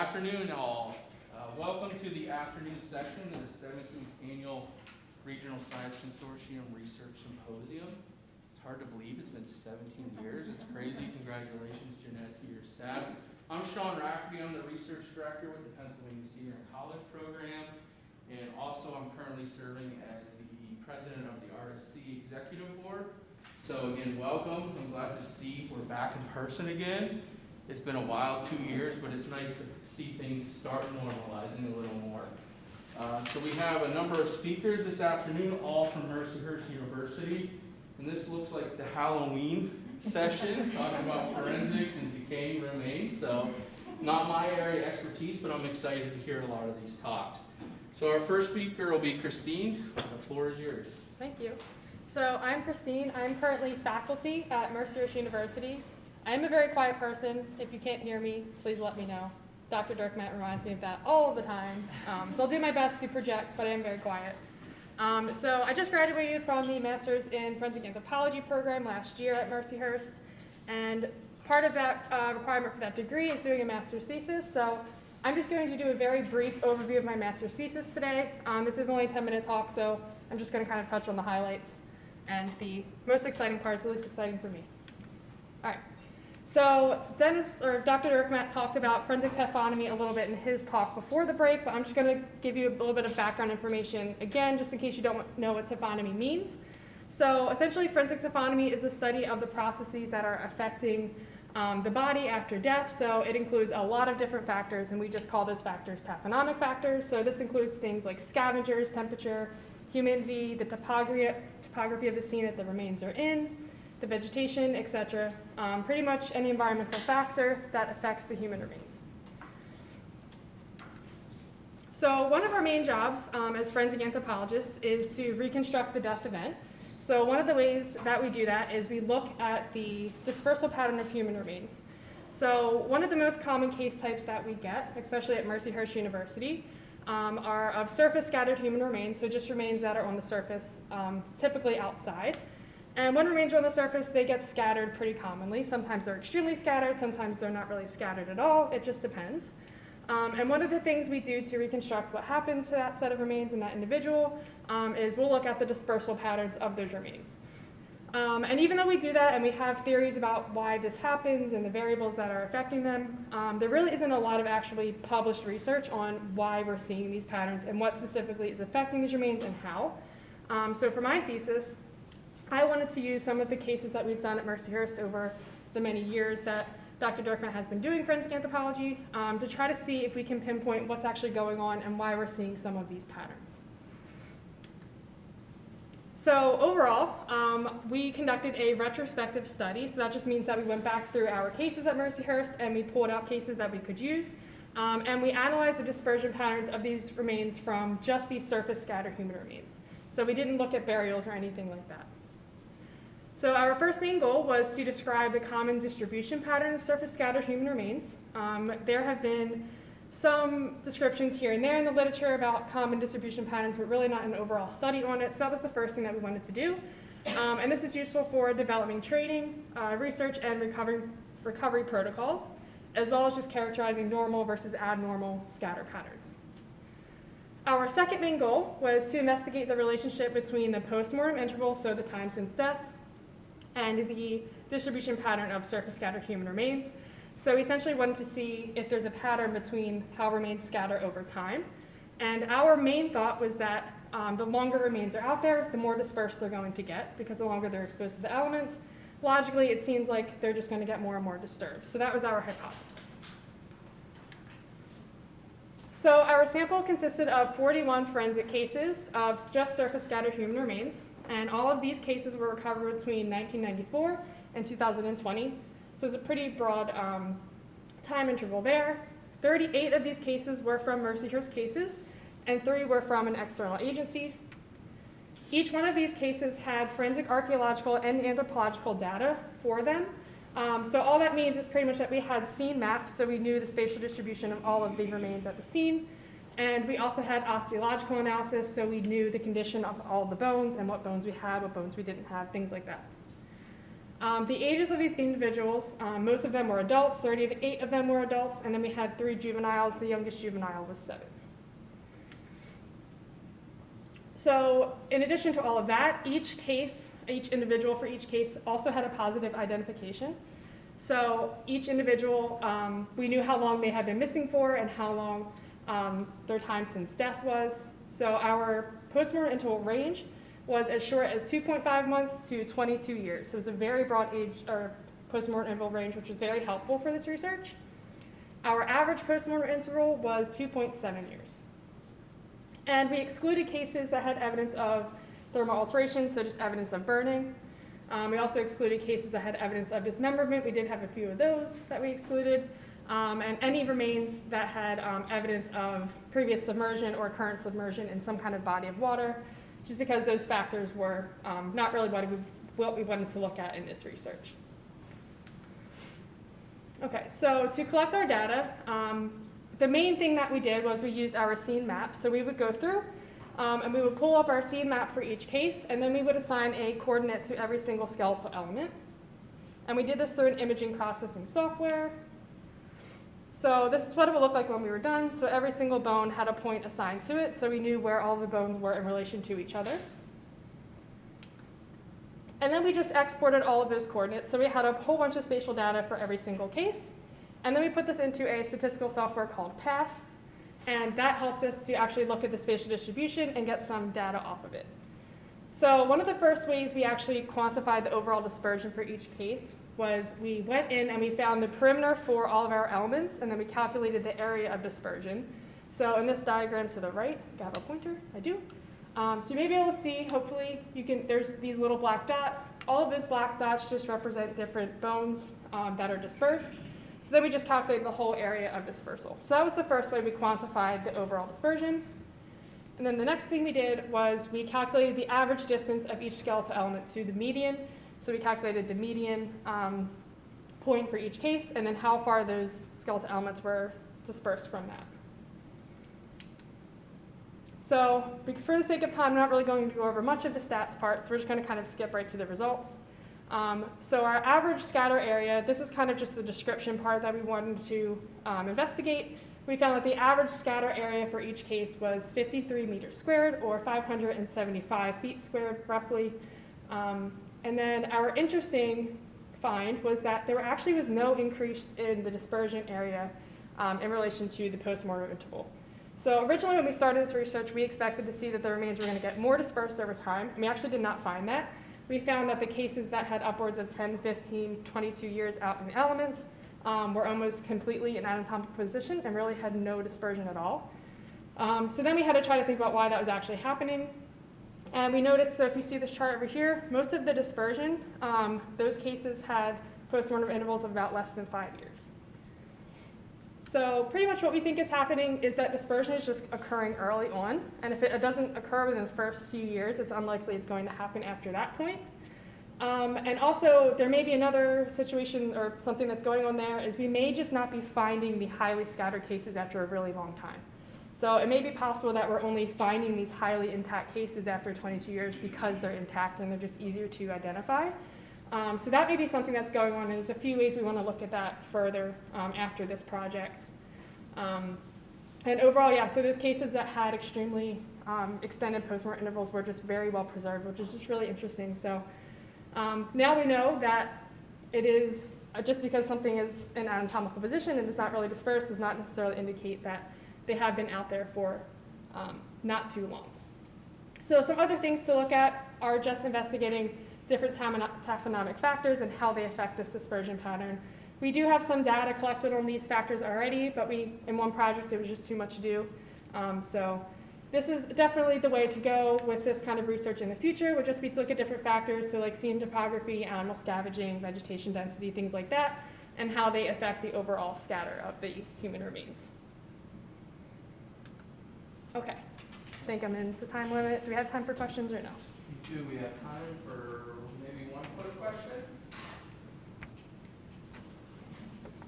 afternoon, all. Welcome to the afternoon session of the 17th Annual Regional Science Consortium Research Symposium. It's hard to believe it's been 17 years. It's crazy. Congratulations, Jeanette, to your staff. I'm Sean Rafferty. I'm the Research Director with the Pennsylvania Senior College Program. And also, I'm currently serving as the President of the RSC Executive Board. So again, welcome. I'm glad to see we're back in person again. It's been a while, 2 years, but it's nice to see things start normalizing a little more. So we have a number of speakers this afternoon, all from Mercyhurst University. And this looks like the Halloween session, talking about forensics and decaying remains. So not my area of expertise, but I'm excited to hear a lot of these talks. So our first speaker will be Christine. The floor is yours. Thank you. So I'm Christine. I'm currently faculty at Mercyhurst University. I'm a very quiet person. If you can't hear me, please let me know. Dr. Dirkmatt reminds me of that all the time. So I'll do my best to project, but I am very quiet. So I just graduated from the Master's in Forensic Anthropology program last year at Mercyhurst. And part of that requirement for that degree is doing a master's thesis. So I'm just going to do a very brief overview of my master's thesis today. This is only a 10-minute talk, so I'm just going to kind of touch on the highlights and the most exciting parts, at least exciting for me. All right. So Dr. Dirkmatt talked about forensic taphonomy a little bit in his talk before the break, but I'm just going to give you a little bit of background information again, just in case you don't know what taphonomy means. So essentially, forensic taphonomy is the study of the processes that are affecting the body after death. So it includes a lot of different factors, and we just call those factors taphonomic factors. So this includes things like scavengers, temperature, humidity, the topography of the scene that the remains are in, the vegetation, etc. Pretty much any environmental factor that affects the human remains. So one of our main jobs as forensic anthropologists is to reconstruct the death event. So one of the ways that we do that is we look at the dispersal pattern of human remains. So one of the most common case types that we get, especially at Mercyhurst University, are of surface scattered human remains, so just remains that are on the surface, typically outside. And when remains are on the surface, they get scattered pretty commonly. Sometimes they're extremely scattered, sometimes they're not really scattered at all. It just depends. And one of the things we do to reconstruct what happened to that set of remains in that individual is we'll look at the dispersal patterns of those remains. And even though we do that and we have theories about why this happens and the variables that are affecting them, there really isn't a lot of actually published research on why we're seeing these patterns and what specifically is affecting these remains and how. So for my thesis, I wanted to use some of the cases that we've done at Mercyhurst over the many years that Dr. Dirkmatt has been doing forensic anthropology to try to see if we can pinpoint what's actually going on and why we're seeing some of these patterns. So overall, we conducted a retrospective study. So that just means that we went back through our cases at Mercyhurst and we pulled out cases that we could use. And we analyzed the dispersion patterns of these remains from just these surface scattered human remains. So we didn't look at burials or anything like that. So our first main goal was to describe the common distribution pattern of surface scattered human remains. There have been some descriptions here and there in the literature about common distribution patterns, but really not an overall study on it. So that was the first thing that we wanted to do. And this is useful for developing training, research, and recovery protocols, as well as just characterizing normal versus abnormal scatter patterns. Our second main goal was to investigate the relationship between the postmortem interval, so the time since death, and the distribution pattern of surface scattered human remains. So we essentially wanted to see if there's a pattern between how remains scatter over time. And our main thought was that the longer remains are out there, the more dispersed they're going to get, because the longer they're exposed to the elements, logically it seems like they're just going to get more and more disturbed. So that was our hypothesis. So our sample consisted of 41 forensic cases of just surface scattered human remains. And all of these cases were recovered between 1994 and 2020. So it's a pretty broad time interval there. 38 of these cases were from Mercyhurst cases, and 3 were from an external agency. Each one of these cases had forensic archaeological and anthropological data for them. So all that means is pretty much that we had scene maps, so we knew the spatial distribution of all of the remains at the scene. And we also had osteological analysis, so we knew the condition of all the bones and what bones we had, what bones we didn't have, things like that. The ages of these individuals, most of them were adults, 38 of them were adults, and then we had 3 juveniles. The youngest juvenile was 7. So in addition to all of that, each individual for each case also had a positive identification. So each individual, we knew how long they had been missing for and how long their time since death was. So our postmortem interval range was as short as 2.5 months to 22 years. So it was a very broad age or postmortem interval range, which was very helpful for this research. Our average postmortem interval was 2.7 years. And we excluded cases that had evidence of thermal alteration, so just evidence of burning. We also excluded cases that had evidence of dismemberment. We did have a few of those that we excluded. And any remains that had evidence of previous submersion or current submersion in some kind of body of water, just because those factors were not really what we wanted to look at in this research. Okay, so to collect our data, the main thing that we did was we used our scene map. So we would go through and we would pull up our scene map for each case, and then we would assign a coordinate to every single skeletal element. And we did this through an imaging processing software. So this is what it would look like when we were done. So every single bone had a point assigned to it, so we knew where all the bones were in relation to each other. And then we just exported all of those coordinates. So we had a whole bunch of spatial data for every single case. And then we put this into a statistical software called PAST, and that helped us to actually look at the spatial distribution and get some data off of it. So one of the first ways we actually quantified the overall dispersion for each case was we went in and we found the perimeter for all of our elements, and then we calculated the area of dispersion. So in this diagram to the right, do I have a pointer? I do. So you may be able to see, hopefully, there's these little black dots. All of those black dots just represent different bones that are dispersed. So then we just calculated the whole area of dispersal. So that was the first way we quantified the overall dispersion. And then the next thing we did was we calculated the average distance of each skeletal element to the median. So we calculated the median point for each case, and then how far those skeletal elements were dispersed from that. So for the sake of time, I'm not really going to go over much of the stats part, so we're just going to kind of skip right to the results. So our average scatter area, this is kind of just the description part that we wanted to investigate. We found that the average scatter area for each case was 53 meters squared, or 575 feet squared, roughly. And then our interesting find was that there actually was no increase in the dispersion area in relation to the postmortem interval. So originally when we started this research, we expected to see that the remains were going to get more dispersed over time, and we actually did not find that. We found that the cases that had upwards of 10, 15, 22 years out in the elements were almost completely in anatomical position and really had no dispersion at all. So then we had to try to think about why that was actually happening. And we noticed, so if you see this chart over here, most of the dispersion, those cases had postmortem intervals of about less than 5 years. So pretty much what we think is happening is that dispersion is just occurring early on, and if it doesn't occur within the first few years, it's unlikely it's going to happen after that point. And also, there may be another situation or something that's going on there, is we may just not be finding the highly scattered cases after a really long time. So it may be possible that we're only finding these highly intact cases after 22 years because they're intact and they're just easier to identify. So that may be something that's going on, and there's a few ways we want to look at that further after this project. And overall, yeah, so those cases that had extremely extended postmortem intervals were just very well preserved, which is just really interesting. So now we know that it is, just because something is in anatomical position and is not really dispersed does not necessarily indicate that they have been out there for not too long. So some other things to look at are just investigating different taxonomic factors and how they affect this dispersion pattern. We do have some data collected on these factors already, but in one project it was just too much to do. So this is definitely the way to go with this kind of research in the future, would just be to look at different factors, so like seam topography, animal scavenging, vegetation density, things like that, and how they affect the overall scatter of the human remains. Okay, I think I'm in the time limit. Do we have time for questions or no? Do we have time for maybe one quick question?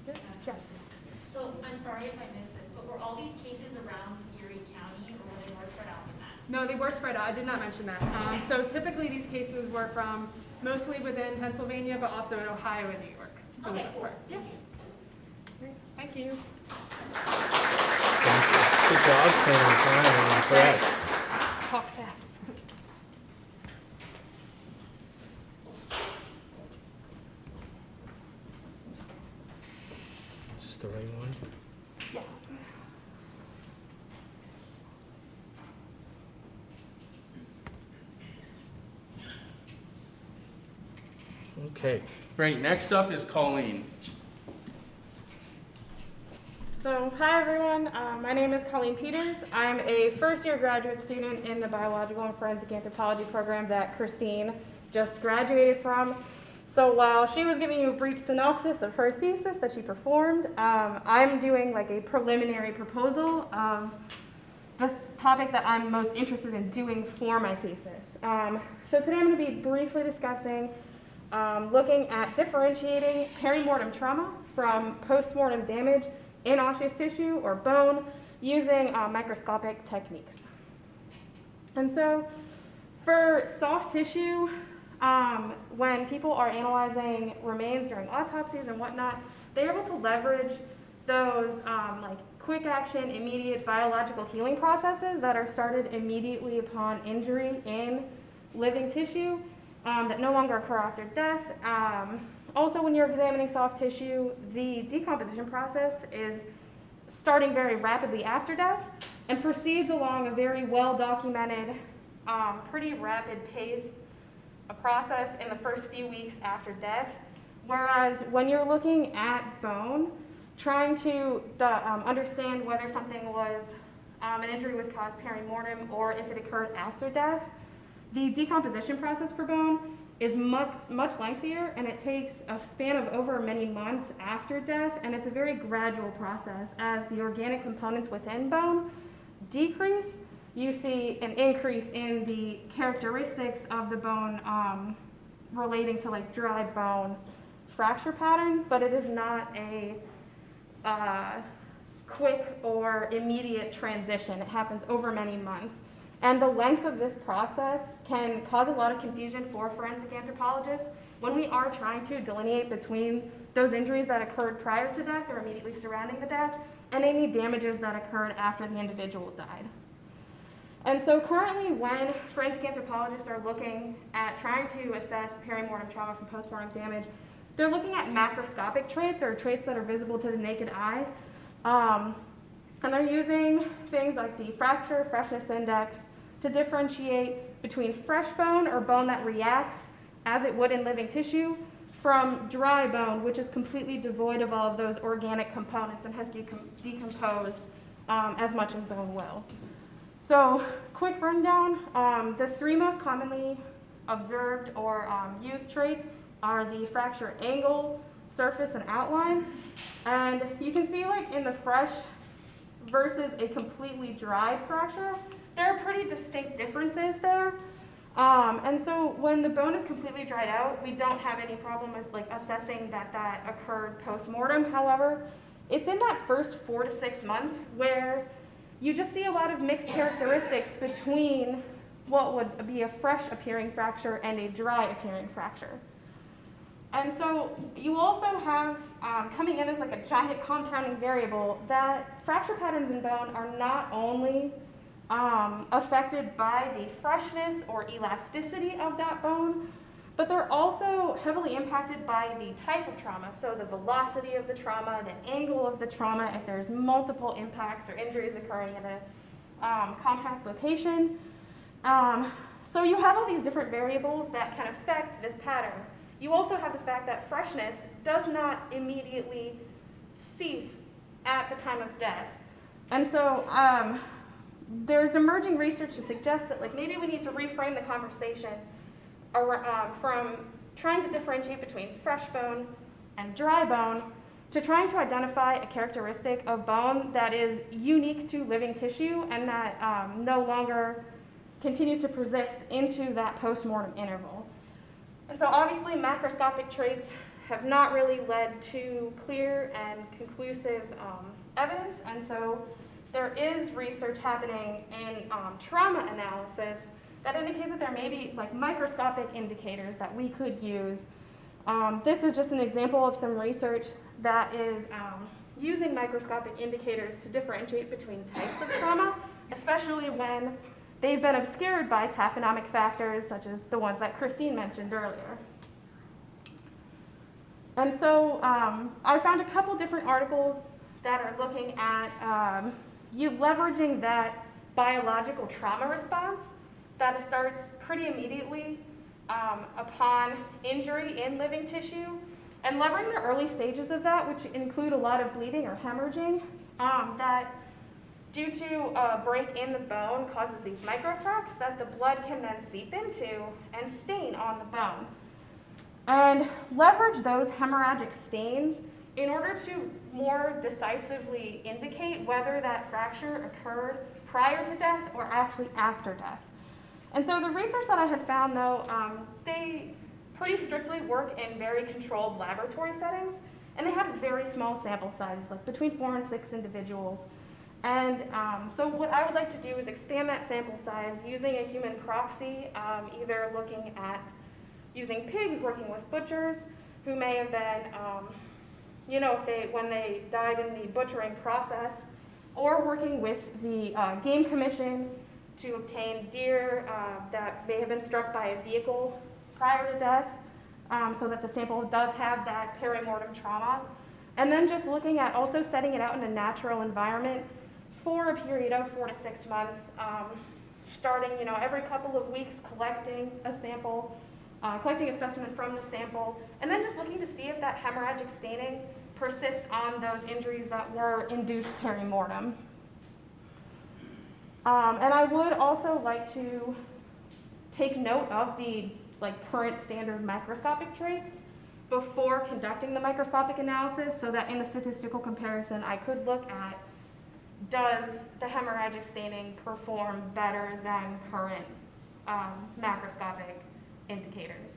Good. Yes. So I'm sorry if I missed this, but were all these cases around Erie County, or were they more spread out than that? No, they were spread out. I did not mention that. So typically these cases were from mostly within Pennsylvania, but also in Ohio and New York for the most part. Yeah. Great. Thank you. Good job, staying on time. I'm impressed. Talk fast. Is this the right one? Yeah. Okay. Great, next up is Colleen. So, hi everyone. My name is Colleen Peters. I'm a first-year graduate student in the Biological and Forensic Anthropology program that Christine just graduated from. So while she was giving you a brief synopsis of her thesis that she performed, I'm doing like a preliminary proposal of the topic that I'm most interested in doing for my thesis. So today I'm going to be briefly discussing looking at differentiating perimortem trauma from postmortem damage in osseous tissue or bone using microscopic techniques. And so for soft tissue, when people are analyzing remains during autopsies and whatnot, they're able to leverage those like quick action, immediate biological healing processes that are started immediately upon injury in living tissue that no longer occur after death. Also, when you're examining soft tissue, the decomposition process is starting very rapidly after death and proceeds along a very well-documented, pretty rapid pace, a process in the first few weeks after death. Whereas when you're looking at bone, trying to understand whether something was, an injury was caused perimortem or if it occurred after death, the decomposition process for bone is much lengthier, and it takes a span of over many months after death, and it's a very gradual process. As the organic components within bone decrease, you see an increase in the characteristics of the bone relating to like dry bone fracture patterns, but it is not a quick or immediate transition. It happens over many months. And the length of this process can cause a lot of confusion for forensic anthropologists when we are trying to delineate between those injuries that occurred prior to death or immediately surrounding the death and any damages that occurred after the individual died. And so currently when forensic anthropologists are looking at trying to assess perimortem trauma from postmortem damage, they're looking at macroscopic traits or traits that are visible to the naked eye. And they're using things like the fracture freshness index to differentiate between fresh bone or bone that reacts as it would in living tissue from dry bone, which is completely devoid of all of those organic components and has decomposed as much as bone will. So, quick rundown, the three most commonly observed or used traits are the fracture angle, surface, and outline. And you can see like in the fresh versus a completely dried fracture, there are pretty distinct differences there. And so when the bone is completely dried out, we don't have any problem with like assessing that that occurred post-mortem. However, it's in that first 4 to 6 months where you just see a lot of mixed characteristics between what would be a fresh appearing fracture and a dry appearing fracture. And so you also have coming in as like a giant compounding variable that fracture patterns in bone are not only affected by the freshness or elasticity of that bone, but they're also heavily impacted by the type of trauma. So the velocity of the trauma, the angle of the trauma, if there's multiple impacts or injuries occurring in a compact location. So you have all these different variables that can affect this pattern. You also have the fact that freshness does not immediately cease at the time of death. And so there's emerging research to suggest that like maybe we need to reframe the conversation from trying to differentiate between fresh bone and dry bone to trying to identify a characteristic of bone that is unique to living tissue and that no longer continues to persist into that post-mortem interval. And so obviously macroscopic traits have not really led to clear and conclusive evidence, and so there is research happening in trauma analysis that indicates that there may be like microscopic indicators that we could use. This is just an example of some research that is using microscopic indicators to differentiate between types of trauma, especially when they've been obscured by taphonomic factors such as the ones that Christine mentioned earlier. And so I found a couple different articles that are looking at you leveraging that biological trauma response that starts pretty immediately upon injury in living tissue, and leveraging the early stages of that, which include a lot of bleeding or hemorrhaging, that due to a break in the bone causes these microcracks that the blood can then seep into and stain on the bone. And leverage those hemorrhagic stains in order to more decisively indicate whether that fracture occurred prior to death or actually after death. And so the research that I had found, though, they pretty strictly work in very controlled laboratory settings, and they have very small sample sizes, like between 4 and 6 individuals. And so what I would like to do is expand that sample size using a human proxy, either looking at using pigs, working with butchers who may have been, when they died in the butchering process, or working with the Game Commission to obtain deer that may have been struck by a vehicle prior to death, so that the sample does have that perimortem trauma. And then just looking at also setting it out in a natural environment for a period of 4 to 6 months, starting every couple of weeks collecting a sample, collecting a specimen from the sample, and then just looking to see if that hemorrhagic staining persists on those injuries that were induced perimortem. And I would also like to take note of the current standard microscopic traits before conducting the microscopic analysis, so that in the statistical comparison I could look at, does the hemorrhagic staining perform better than current macroscopic indicators?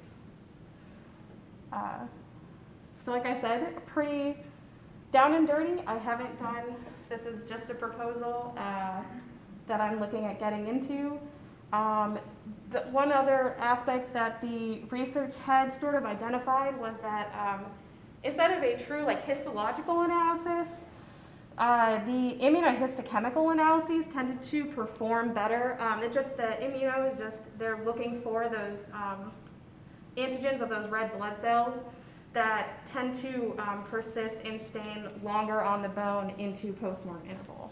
So like I said, pretty down and dirty. I haven't done, this is just a proposal that I'm looking at getting into. The one other aspect that the research had sort of identified was that instead of a true histological analysis, the immunohistochemical analyses tended to perform better. The immuno is just, they're looking for those antigens of those red blood cells that tend to persist and stain longer on the bone into postmortem interval.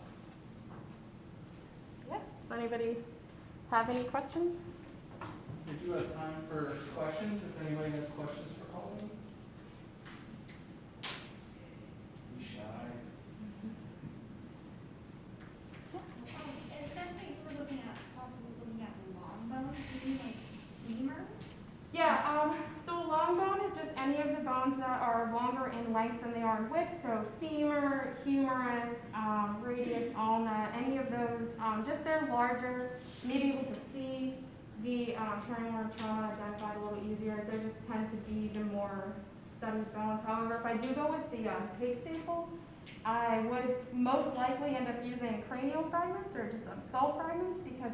Yeah, does anybody have any questions? We do have time for questions, if anybody has questions for Colleen. Be shy. It said that you were looking at long bones, do you mean femurs? Yeah, so a long bone is just any of the bones that are longer in length than they are in width. So femur, humerus, radius, ulna, any of those, just they're larger, maybe able to see the perimortem trauma identified a little easier. They just tend to be the more studied bones. However, if I do go with the pig sample, I would most likely end up using cranial fragments or just skull fragments because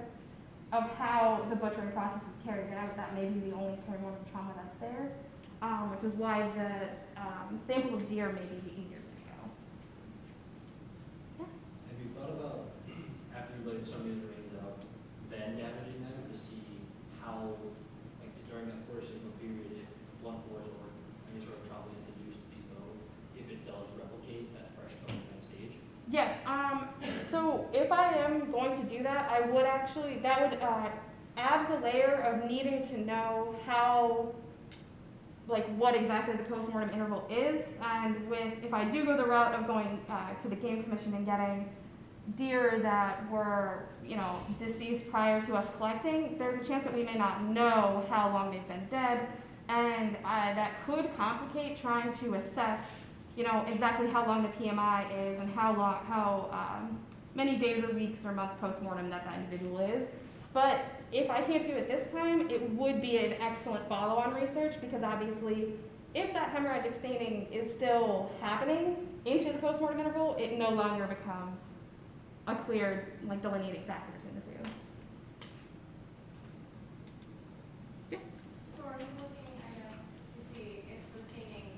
of how the butchering process is carried out. That may be the only perimortem trauma that's there, which is why the sample of deer may be the easier to go. Yeah. Have you thought about, after you laid some of these rings out, then damaging them to see how, during that foreseeable period, if blunt force or any sort of trauma is induced to these bones, if it does replicate that fresh bone at that stage? Yes, so if I am going to do that, I would actually, that would add the layer of needing to know how, what exactly the postmortem interval is, and if I do go the route of going to the Game Commission and getting deer that were, deceased prior to us collecting, there's a chance that we may not know how long they've been dead, and that could complicate trying to assess exactly how long the PMI is and how many days or weeks or months postmortem that individual is. But if I can't do it this time, it would be an excellent follow-on research because obviously if that hemorrhagic staining is still happening into the postmortem interval, it no longer becomes a clear, like, delineating factor between the two. So are you looking, I guess, to see if the staining,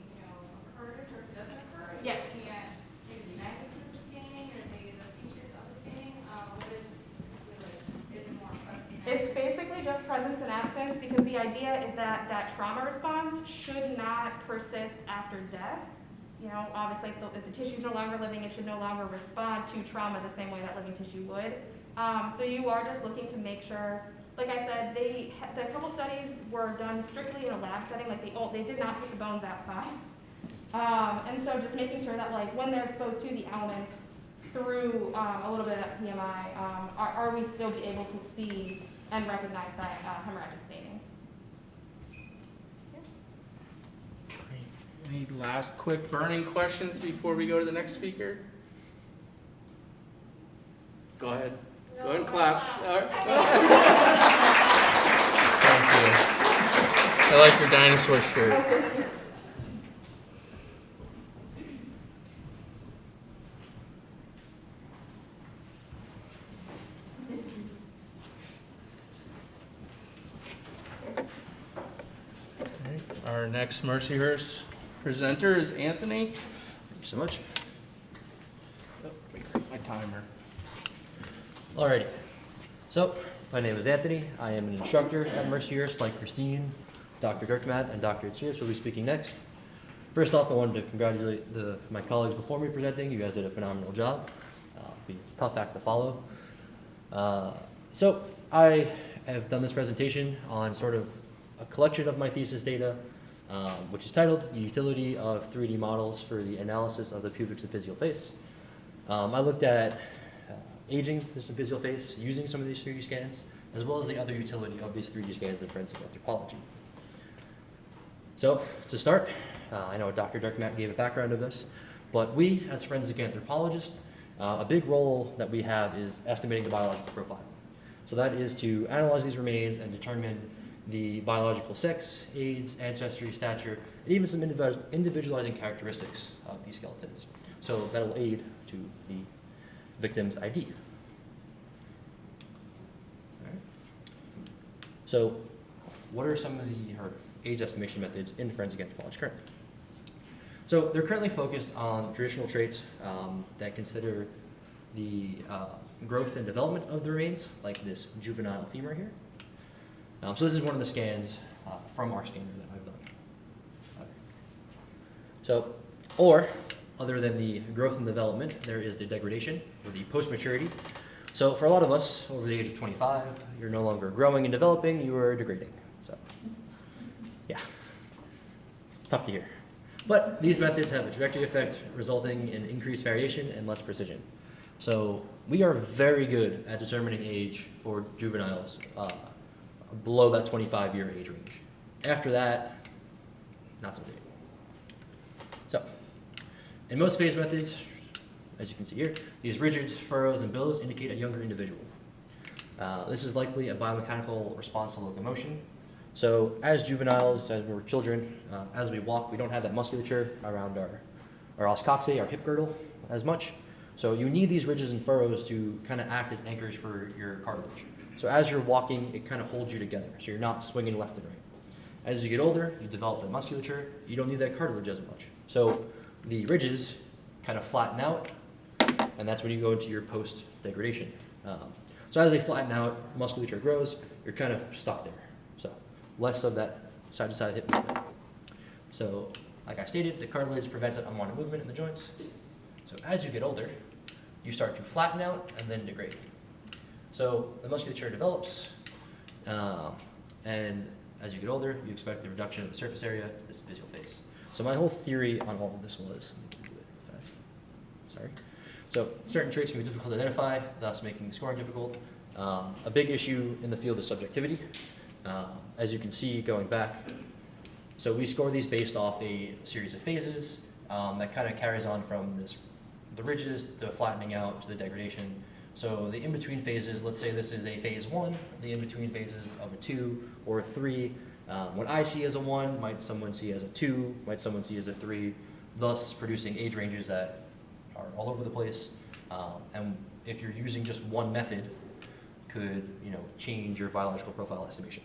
occurs or if it doesn't occur? Are you Yes. looking at maybe the magnitude of the staining or maybe the features of the staining? What is, is it more present? It's basically just presence and absence, because the idea is that that trauma response should not persist after death. Obviously, if the tissue is no longer living, it should no longer respond to trauma the same way that living tissue would. So you are just looking to make sure, like I said, the couple studies were done strictly in a lab setting, like they did not put the bones outside. And so just making sure that, like, when they're exposed to the elements through a little bit of that PMI, are we still be able to see and recognize that hemorrhagic staining? Any last quick burning questions before we go to the next speaker? Go ahead. Go ahead and clap. All right. Thank you. I like your dinosaur shirt. Our next Mercyhurst presenter is Anthony. Thank you so much. Oh, wait, my timer. Alrighty. So, my name is Anthony. I am an instructor at Mercyhurst, like Christine, Dr. Dirkmatt, and Dr. Itsias will be speaking next. First off, I wanted to congratulate my colleagues before me presenting. You guys did a phenomenal job. Be a tough act to follow. So, I have done this presentation on sort of a collection of my thesis data, which is titled The Utility of 3D Models for the Analysis of the Pubic Symphysial Face. I looked at aging the symphysial face using some of these 3D scans, as well as the other utility of these 3D scans in forensic anthropology. So, to start, I know Dr. Dirkmatt gave a background of this, but we, as forensic anthropologists, a big role that we have is estimating the biological profile. So that is to analyze these remains and determine the biological sex, age, ancestry, stature, and even some individualizing characteristics of these skeletons. So that will aid to the victim's ID. All right. So what are some of the age estimation methods in forensic anthropology currently? So they're currently focused on traditional traits that consider the growth and development of the remains, like this juvenile femur here. So this is one of the scans from our scanner that I've done. So, or other than the growth and development, there is the degradation, or the post-maturity. So for a lot of us, over the age of 25, you're no longer growing and developing, you are degrading. So, yeah, it's tough to hear. But these methods have a trajectory effect, resulting in increased variation and less precision. So we are very good at determining age for juveniles below that 25-year age range. After that, not so great. So, in most phase methods, as you can see here, these ridges, furrows, and billows indicate a younger individual. This is likely a biomechanical response to locomotion. So, as juveniles, as we're children, as we walk, we don't have that musculature around our os coxae, our hip girdle, as much. So you need these ridges and furrows to kind of act as anchors for your cartilage. So as you're walking, it kind of holds you together, so you're not swinging left and right. As you get older, you develop the musculature, you don't need that cartilage as much. So the ridges kind of flatten out, and that's when you go into your post-degradation. So as they flatten out, musculature grows, you're kind of stuck there. So less of that side-to-side hip movement. So like I stated, the cartilage prevents that unwanted movement in the joints. So as you get older, you start to flatten out and then degrade. So the musculature develops, and as you get older, you expect the reduction of the surface area to this visual face. So my whole theory on all of this was, let me do it fast. Sorry. So certain traits can be difficult to identify, thus making the scoring difficult. A big issue in the field is subjectivity. As you can see, going back, so we score these based off a series of phases that kind of carries on from the ridges, the flattening out, to the degradation. So the in-between phases, let's say this is a phase 1, the in-between phases of a 2 or a 3. What I see as a 1, might someone see as a 2, might someone see as a 3, thus producing age ranges that are all over the place. And if you're using just one method, could change your biological profile estimation.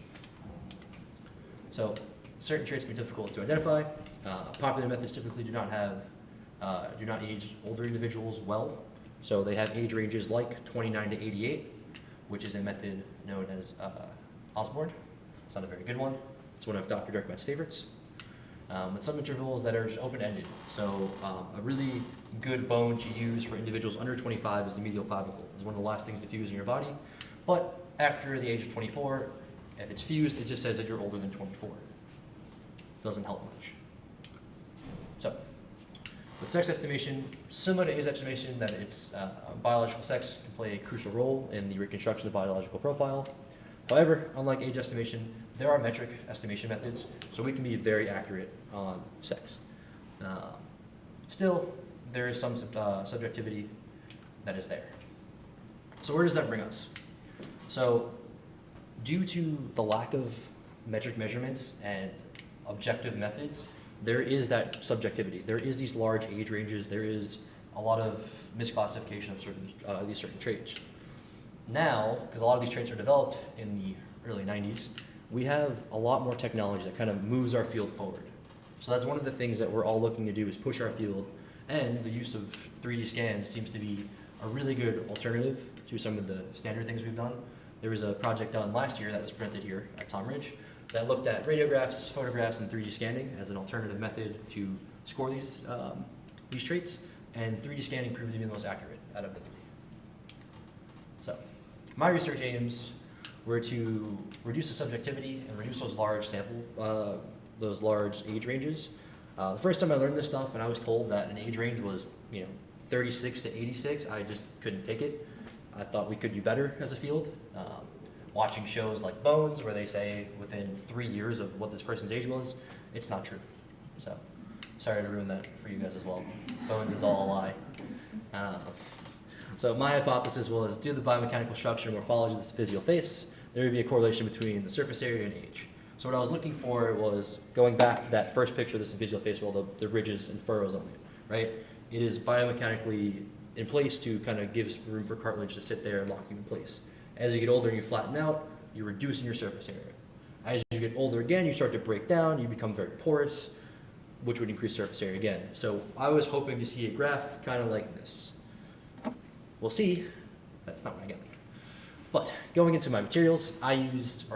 So certain traits can be difficult to identify. Popular methods typically do not age older individuals well. So they have age ranges like 29 to 88, which is a method known as Osborne. It's not a very good one. It's one of Dr. Dirkmatt's favorites. With some intervals that are just open-ended. So a really good bone to use for individuals under 25 is the medial clavicle. It's one of the last things to fuse in your body. But after the age of 24, if it's fused, it just says that you're older than 24. Doesn't help much. So, with sex estimation, similar to age estimation, that it's biological sex can play a crucial role in the reconstruction of the biological profile. However, unlike age estimation, there are metric estimation methods, so we can be very accurate on sex. Still, there is some subjectivity that is there. So where does that bring us? So, due to the lack of metric measurements and objective methods, there is that subjectivity. There is these large age ranges. There is a lot of misclassification of these certain traits. Now, because a lot of these traits are developed in the early 90s, we have a lot more technology that kind of moves our field forward. So that's one of the things that we're all looking to do, is push our field, and the use of 3D scans seems to be a really good alternative to some of the standard things we've done. There was a project done last year that was presented here at Tom Ridge that looked at radiographs, photographs, and 3D scanning as an alternative method to score these traits, and 3D scanning proved to be the most accurate out of the three. So, my research aims were to reduce the subjectivity and reduce those large those large age ranges. The first time I learned this stuff, and I was told that an age range was 36 to 86, I just couldn't take it. I thought we could do better as a field. Watching shows like Bones, where they say within 3 years of what this person's age was, it's not true. So, sorry to ruin that for you guys as well. Bones is all a lie. So my hypothesis was, due to the biomechanical structure and morphology of this physical face, there would be a correlation between the surface area and age. So what I was looking for was going back to that first picture of this visual face with all the ridges and furrows on it, right? It is biomechanically in place to kind of give room for cartilage to sit there and lock you in place. As you get older and you flatten out, you're reducing your surface area. As you get older again, you start to break down, you become very porous, which would increase surface area again. So I was hoping to see a graph kind of like this. We'll see, that's not what I get. But going into my materials, I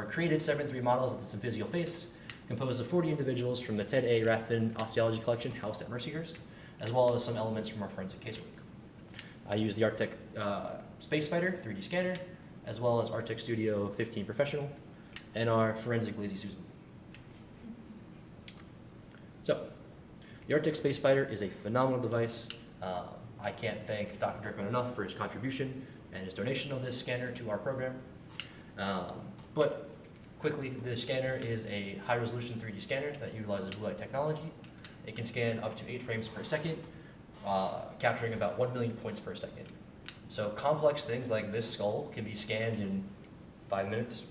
created 7-3 models of the symphysial face, composed of 40 individuals from the Ted A. Rathbun Osteology collection housed at Mercyhurst, as well as some elements from our forensic casework. I used the Arctic Space Spider 3D scanner, as well as Arctic Studio 15 Professional, and our forensic Lazy Susan. So, the Arctic Space Spider is a phenomenal device. I can't thank Dr. Dirkmatt enough for his contribution and his donation of this scanner to our program. But quickly, the scanner is a high-resolution 3D scanner that utilizes blue light technology. It can scan up to 8 frames per second, capturing about 1 million points per second. So complex things like this skull can be scanned in 5 minutes.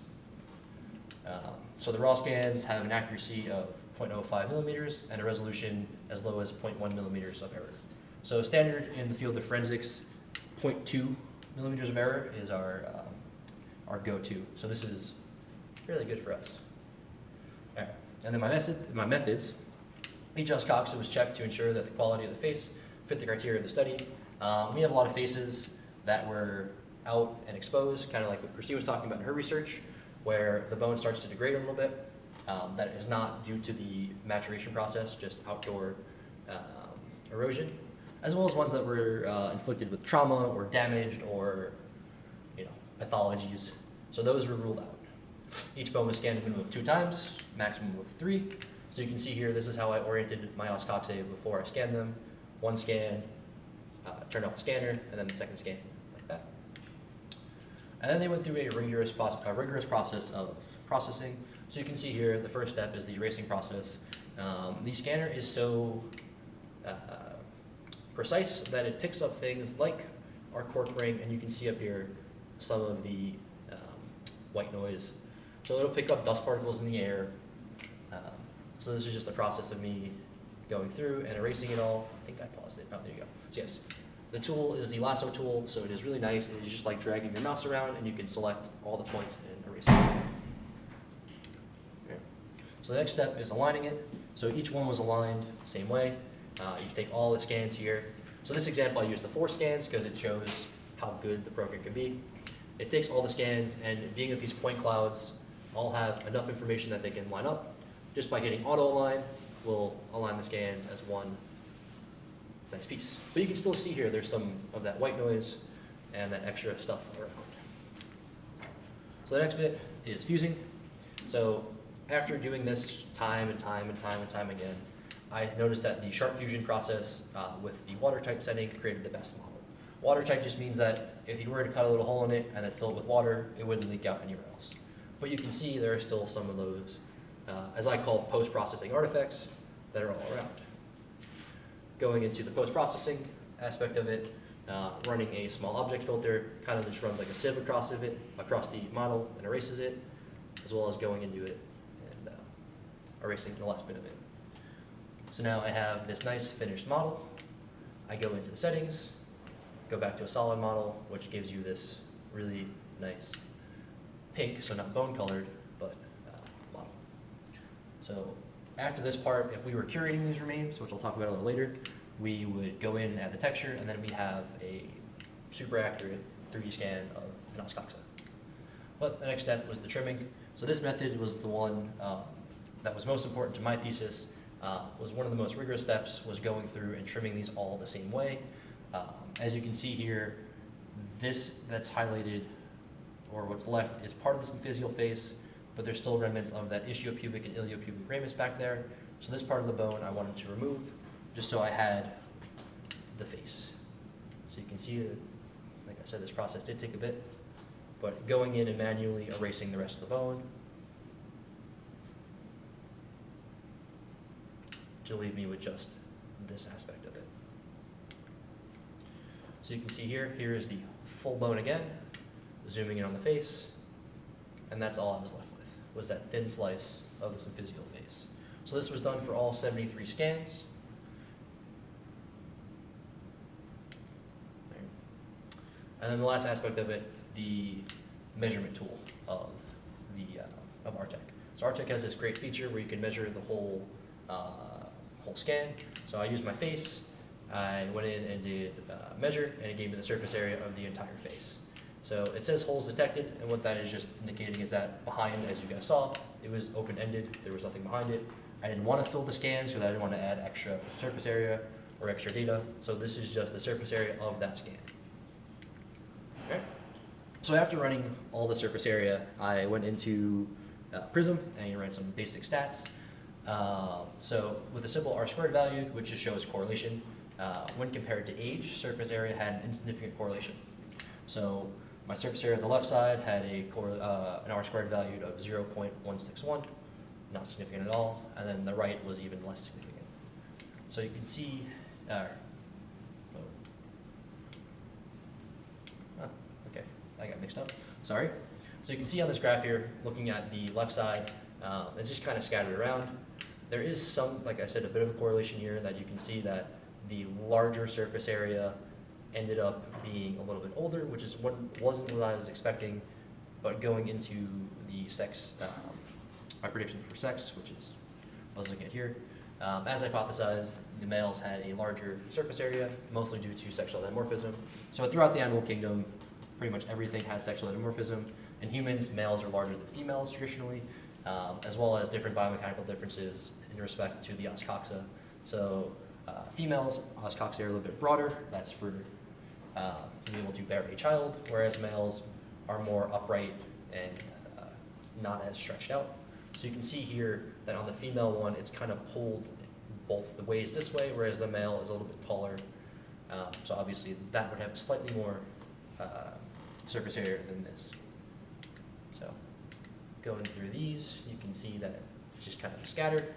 So the raw scans have an accuracy of 0.05 millimeters and a resolution as low as 0.1 millimeters of error. So standard in the field of forensics, 0.2 millimeters of error is our go-to. So this is fairly good for us. All right. And then my methods, each Coxa was checked to ensure that the quality of the face fit the criteria of the study. We have a lot of faces that were out and exposed, kind of like what Christine was talking about in her research, where the bone starts to degrade a little bit. That is not due to the maturation process, just outdoor erosion, as well as ones that were inflicted with trauma or damaged or pathologies. So those were ruled out. Each bone was scanned a minimum of 2 times, maximum of 3. So you can see here, this is how I oriented my os coxae before I scanned them. 1 scan, turned off the scanner, and then the second scan, like that. And then they went through a rigorous process of processing. So you can see here, the first step is the erasing process. The scanner is so precise that it picks up things like our cork ring, and you can see up here some of the white noise. So it'll pick up dust particles in the air. So this is just a process of me going through and erasing it all. I think I paused it. Oh, there you go. So yes, The tool is the lasso tool, so it is really nice. It is just like dragging your mouse around, and you can select all the points and erase them. Okay. So the next step is aligning it. So each one was aligned the same way. You take all the scans here. So this example, I used the 4 scans because it shows how good the program can be. It takes all the scans, and being that these point clouds all have enough information that they can line up, just by hitting auto align, we'll align the scans as one nice piece. But you can still see here there's some of that white noise and that extra stuff around. So the next bit is fusing. So after doing this time and time again, I noticed that the sharp fusion process with the watertight setting created the best model. Watertight just means that if you were to cut a little hole in it and then fill it with water, it wouldn't leak out anywhere else. But you can see there are still some of those, as I call post-processing artifacts, that are all around. Going into the post-processing aspect of it, running a small object filter, kind of just runs like a sieve across the model and erases it, as well as going into it and erasing the last bit of it. So now I have this nice finished model. I go into the settings, go back to a solid model, which gives you this really nice pink, so not bone colored, but model. So after this part, if we were curating these remains, which I'll talk about a little later, we would go in and add the texture, and then we have a super accurate 3D scan of an Oscoxa. But the next step was the trimming. So this method was the one that was most important to my thesis, was one of the most rigorous steps, was going through and trimming these all the same way. As you can see here, this that's highlighted, or what's left, is part of the symphysial face, but there's still remnants of that ischiopubic and iliopubic ramus back there. So this part of the bone I wanted to remove, just so I had the face. So you can see that, like I said, this process did take a bit, but going in and manually erasing the rest of the bone to leave me with just this aspect of it. So you can see here is the full bone again, zooming in on the face, and that's all I was left with, was that thin slice of the symphysial face. So this was done for all 73 scans. And then the last aspect of it, the measurement tool of RTEC. So RTEC has this great feature where you can measure the whole scan. So I used my face. I went in and did measure, and it gave me the surface area of the entire face. So it says holes detected, and what that is just indicating is that behind, as you guys saw, it was open-ended. There was nothing behind it. I didn't want to fill the scan, so I didn't want to add extra surface area or extra data. So this is just the surface area of that scan. Okay. So after running all the surface area, I went into Prism and ran some basic stats. So with a simple R-squared value, which just shows correlation, when compared to age, surface area had an insignificant correlation. So my surface area on the left side had an R-squared value of 0.161, not significant at all, and then the right was even less significant. So you can see, okay, I got mixed up, sorry. So you can see on this graph here, looking at the left side, it's just kind of scattered around. There is some, like I said, a bit of a correlation here that you can see that the larger surface area ended up being a little bit older, which is wasn't what I was expecting, but going into the sex, my prediction for sex, which is I was looking at here, as hypothesized, the males had a larger surface area, mostly due to sexual dimorphism. So throughout the animal kingdom, pretty much everything has sexual dimorphism. In humans, males are larger than females traditionally, as well as different biomechanical differences in respect to the Oscoxa. So females, Oscoxa are a little bit broader. That's for being able to bear a child, whereas males are more upright and not as stretched out. So you can see here that on the female one, it's kind of pulled both the ways this way, whereas the male is a little bit taller. So obviously that would have slightly more surface area than this. So going through these, you can see that it's just kind of scattered.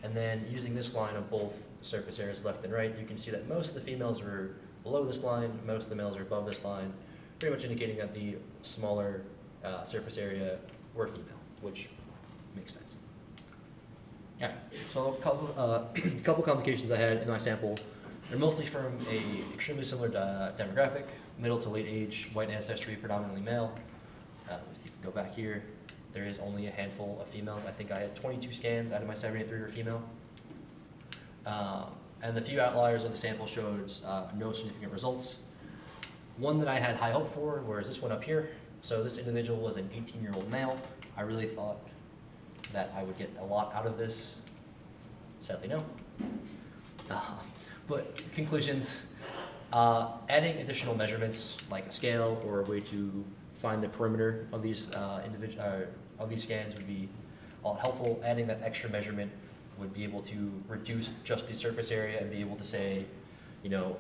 And then using this line of both surface areas left and right, you can see that most of the females are below this line, most of the males are above this line, pretty much indicating that the smaller surface area were female, which makes sense. All right, so a couple complications I had in my sample They're mostly from a extremely similar demographic, middle to late age, white ancestry, predominantly male. If you can go back here, there is only a handful of females. I think I had 22 scans out of my 73 were female. And the few outliers of the sample showed no significant results. One that I had high hope for was this one up here. So this individual was an 18-year-old male. I really thought that I would get a lot out of this. Sadly, no. But conclusions, adding additional measurements like a scale or a way to find the perimeter of these scans would be a lot helpful. Adding that extra measurement would be able to reduce just the surface area and be able to say,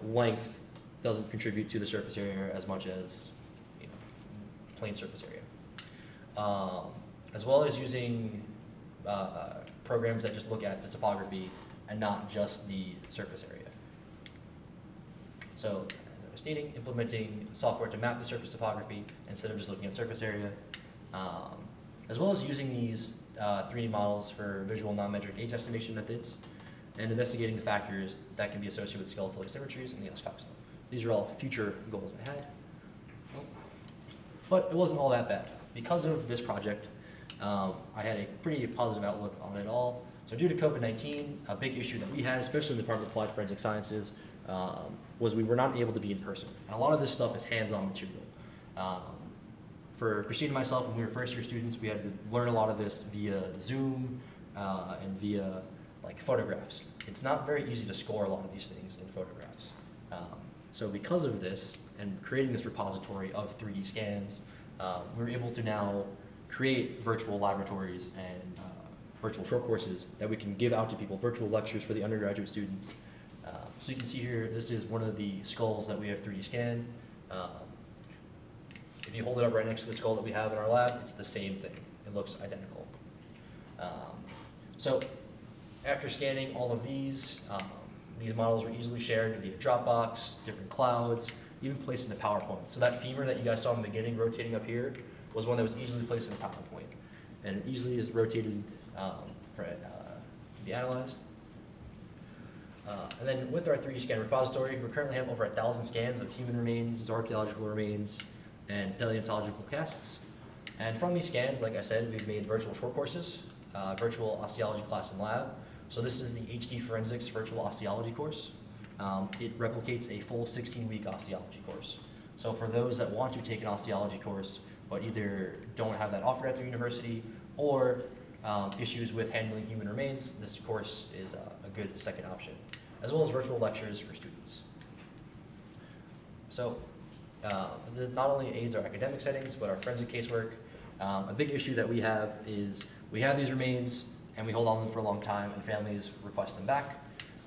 length doesn't contribute to the surface area as much as plain surface area. As well as using programs that just look at the topography and not just the surface area. So, as I was stating, implementing software to map the surface topography instead of just looking at surface area, as well as using these 3D models for visual non-metric age estimation methods, and investigating the factors that can be associated with skeletal asymmetries in the S-coxswain. These are all future goals I had. But it wasn't all that bad. Because of this project, I had a pretty positive outlook on it all. So due to COVID-19, a big issue that we had, especially in the Department of Applied Forensic Sciences, was we were not able to be in person. And a lot of this stuff is hands-on material. For Christine and myself, when we were first-year students, we had to learn a lot of this via Zoom and via photographs. It's not very easy to score a lot of these things in photographs. So because of this, and creating this repository of 3D scans, we're able to now create virtual laboratories and virtual short courses that we can give out to people, virtual lectures for the undergraduate students. So you can see here, this is one of the skulls that we have 3D scanned. If you hold it up right next to the skull that we have in our lab, it's the same thing. It looks identical. So after scanning all of these models were easily shared via Dropbox, different clouds, even placed in a PowerPoint. So that femur that you guys saw in the beginning rotating up here was one that was easily placed in a PowerPoint. And it easily is rotated for it to be analyzed. And then with our 3D scan repository, we currently have over 1,000 scans of human remains, archaeological remains, and paleontological casts. And from these scans, like I said, we've made virtual short courses, virtual osteology class and lab. So this is the HD Forensics virtual osteology course. It replicates a full 16-week osteology course. So for those that want to take an osteology course, but either don't have that offered at their university or issues with handling human remains, this course is a good second option, as well as virtual lectures for students. So not only aids our academic settings, but our forensic casework. A big issue that we have is we have these remains and we hold on to them for a long time and families request them back.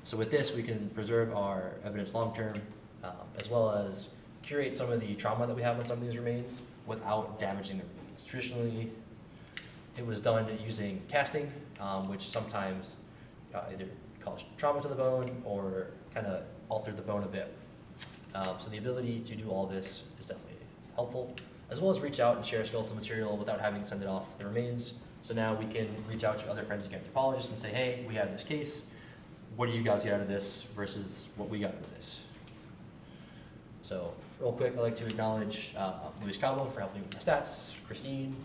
So with this, we can preserve our evidence long-term, as well as curate some of the trauma that we have on some of these remains without damaging the remains. Traditionally, it was done using casting, which sometimes either caused trauma to the bone or kind of altered the bone a bit. So the ability to do all this is definitely helpful, as well as reach out and share skeletal material without having to send it off the remains. So now we can reach out to other forensic anthropologists and say, hey, we have this case. What do you guys get out of this versus what we got out of this? So real quick, I'd like to acknowledge Luis Cabo for helping with my stats, Christine,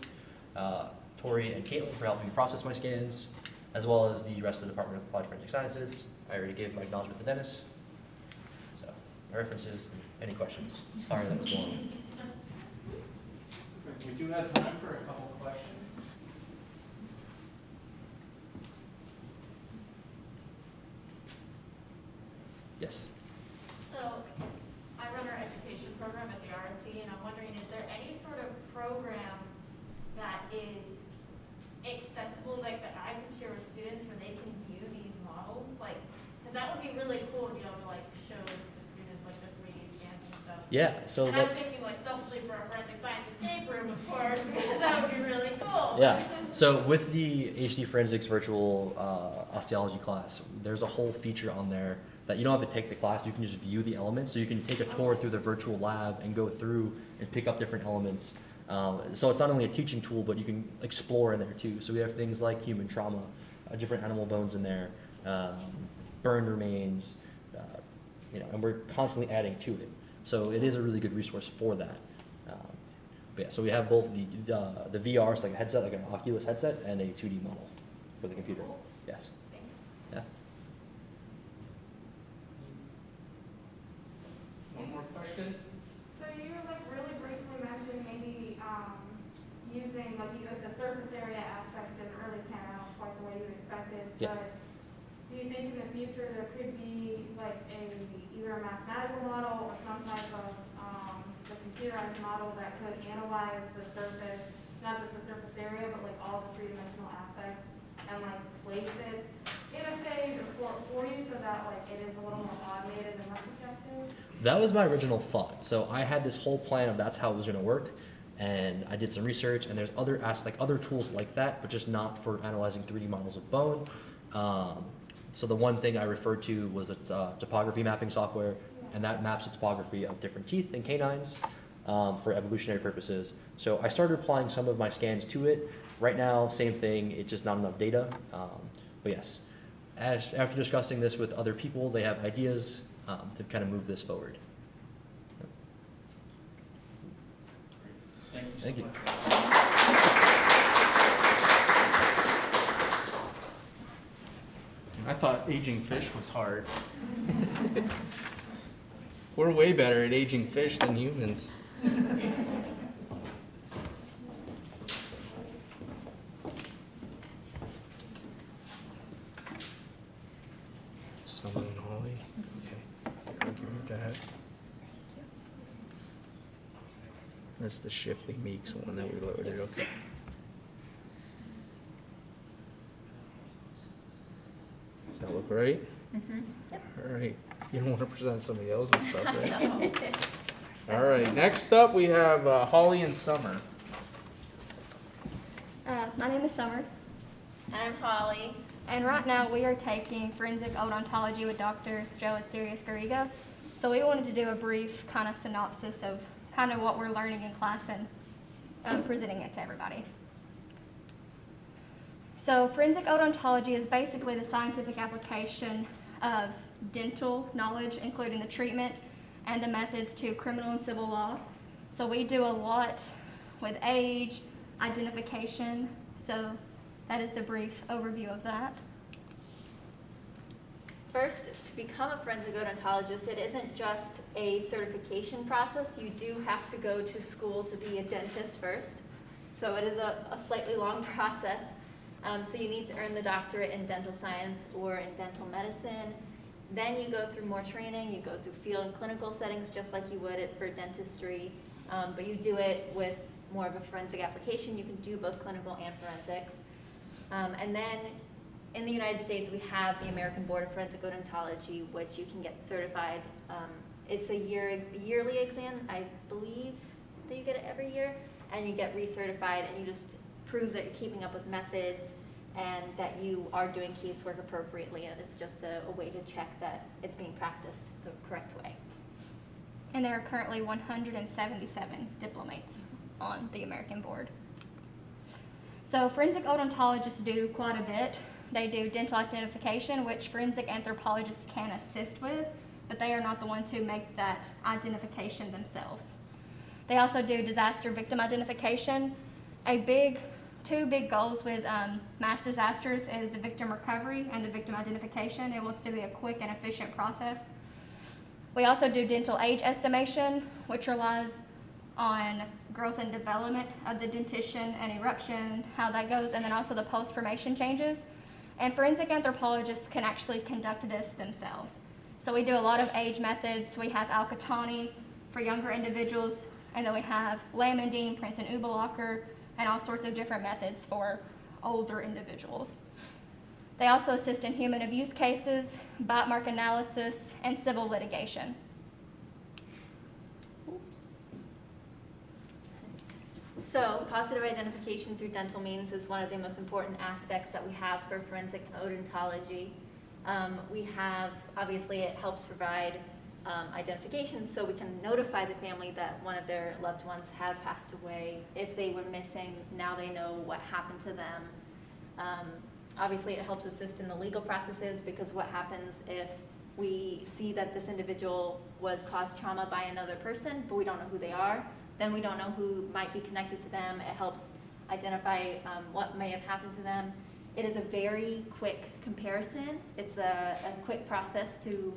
Tori, and Caitlin for helping me process my scans, as well as the rest of the Department of Applied Forensic Sciences. I already gave my acknowledgement to Dennis. So my references, any questions? Sorry that was long. We do have time for a couple questions. Yes. So I run our education program at the RSC, and I'm wondering, is there any sort of program that is accessible, like that I can share with students where they can view these models? Because that would be really cool to be able to show the students the 3D scans and stuff. Yeah, so and I'm thinking selfishly for a forensic science escape room, of course, because that would be really cool. yeah. So with the HD Forensics virtual osteology class, there's a whole feature on there that you don't have to take the class, you can just view the elements. So you can take a tour through the virtual lab and go through and pick up different elements. So it's not only a teaching tool, but you can explore in there too. So we have things like human trauma, different animal bones in there, burned remains, and we're constantly adding to it. So it is a really good resource for that. But yeah, so we have both the VR, so like a headset, like an Oculus headset, and a 2D model for the computer. Yes. Yeah. One more question? So you like really briefly mentioned maybe using like the surface area aspect didn't really pan out quite the way you expected. Yeah. But do you think in the future there could be like either a mathematical model or some type of the computerized model that could analyze the surface, not just the surface area, but like all the three-dimensional aspects and like place it in a phase or for you so that like it is a little more automated and less objective? That was my original thought. So I had this whole plan of that's how it was going to work, and I did some research, and there's other tools like that, but just not for analyzing 3D models of bone. So the one thing I referred to was a topography mapping software, and that maps the topography of different teeth and canines for evolutionary purposes. So I started applying some of my scans to it. Right now, same thing, it's just not enough data. But yes, after discussing this with other people, they have ideas to kind of move this forward. Thank you so Thank you. much. I thought aging fish was hard. We're way better at aging fish than humans. Someone and Holly. Okay. I'll give you that. That's the Shipley Meeks one that we loaded. Okay. Does that look right? All right. You don't want to present somebody else's stuff, right? All right. Next up, we have Holly and Summer. My name is Summer, I'm Holly. and right now we are taking Forensic Odontology with Dr. Joe at Sirius Garriga. So we wanted to do a brief kind of synopsis of kind of what we're learning in class and presenting it to everybody. So forensic odontology is basically the scientific application of dental knowledge, including the treatment and the methods to criminal and civil law. So we do a lot with age, identification. So that is the brief overview of that. First, to become a forensic odontologist, it isn't just a certification process. You do have to go to school to be a dentist first. So it is a slightly long process. So you need to earn the doctorate in dental science or in dental medicine. Then you go through more training. You go through field and clinical settings just like you would for dentistry. But you do it with more of a forensic application. You can do both clinical and forensics. And then in the United States, we have the American Board of Forensic Odontology, which you can get certified. It's a yearly exam, I believe that you get it every year, and you get recertified, and you just prove that you're keeping up with methods and that you are doing casework appropriately, and it's just a way to check that it's being practiced the correct way. And there are currently 177 diplomates on the American board. So forensic odontologists do quite a bit. They do dental identification, which forensic anthropologists can assist with, but they are not the ones who make that identification themselves. They also do disaster victim identification. Two big goals with mass disasters is the victim recovery and the victim identification. It wants to be a quick and efficient process. We also do dental age estimation, which relies on growth and development of the dentition and eruption, how that goes, and then also the post-formation changes. And forensic anthropologists can actually conduct this themselves. So we do a lot of age methods. We have Al-Qahtani for younger individuals, and then we have Lamandine, Prince and Ubalacher, and all sorts of different methods for older individuals. They also assist in human abuse cases, bite mark analysis, and civil litigation. So positive identification through dental means is one of the most important aspects that we have for forensic odontology. We have, obviously it helps provide identification so we can notify the family that one of their loved ones has passed away. If they were missing, now they know what happened to them. Obviously it helps assist in the legal processes because what happens if we see that this individual was caused trauma by another person, but we don't know who they are. Then we don't know who might be connected to them. It helps identify what may have happened to them. It is a very quick comparison. It's a quick process to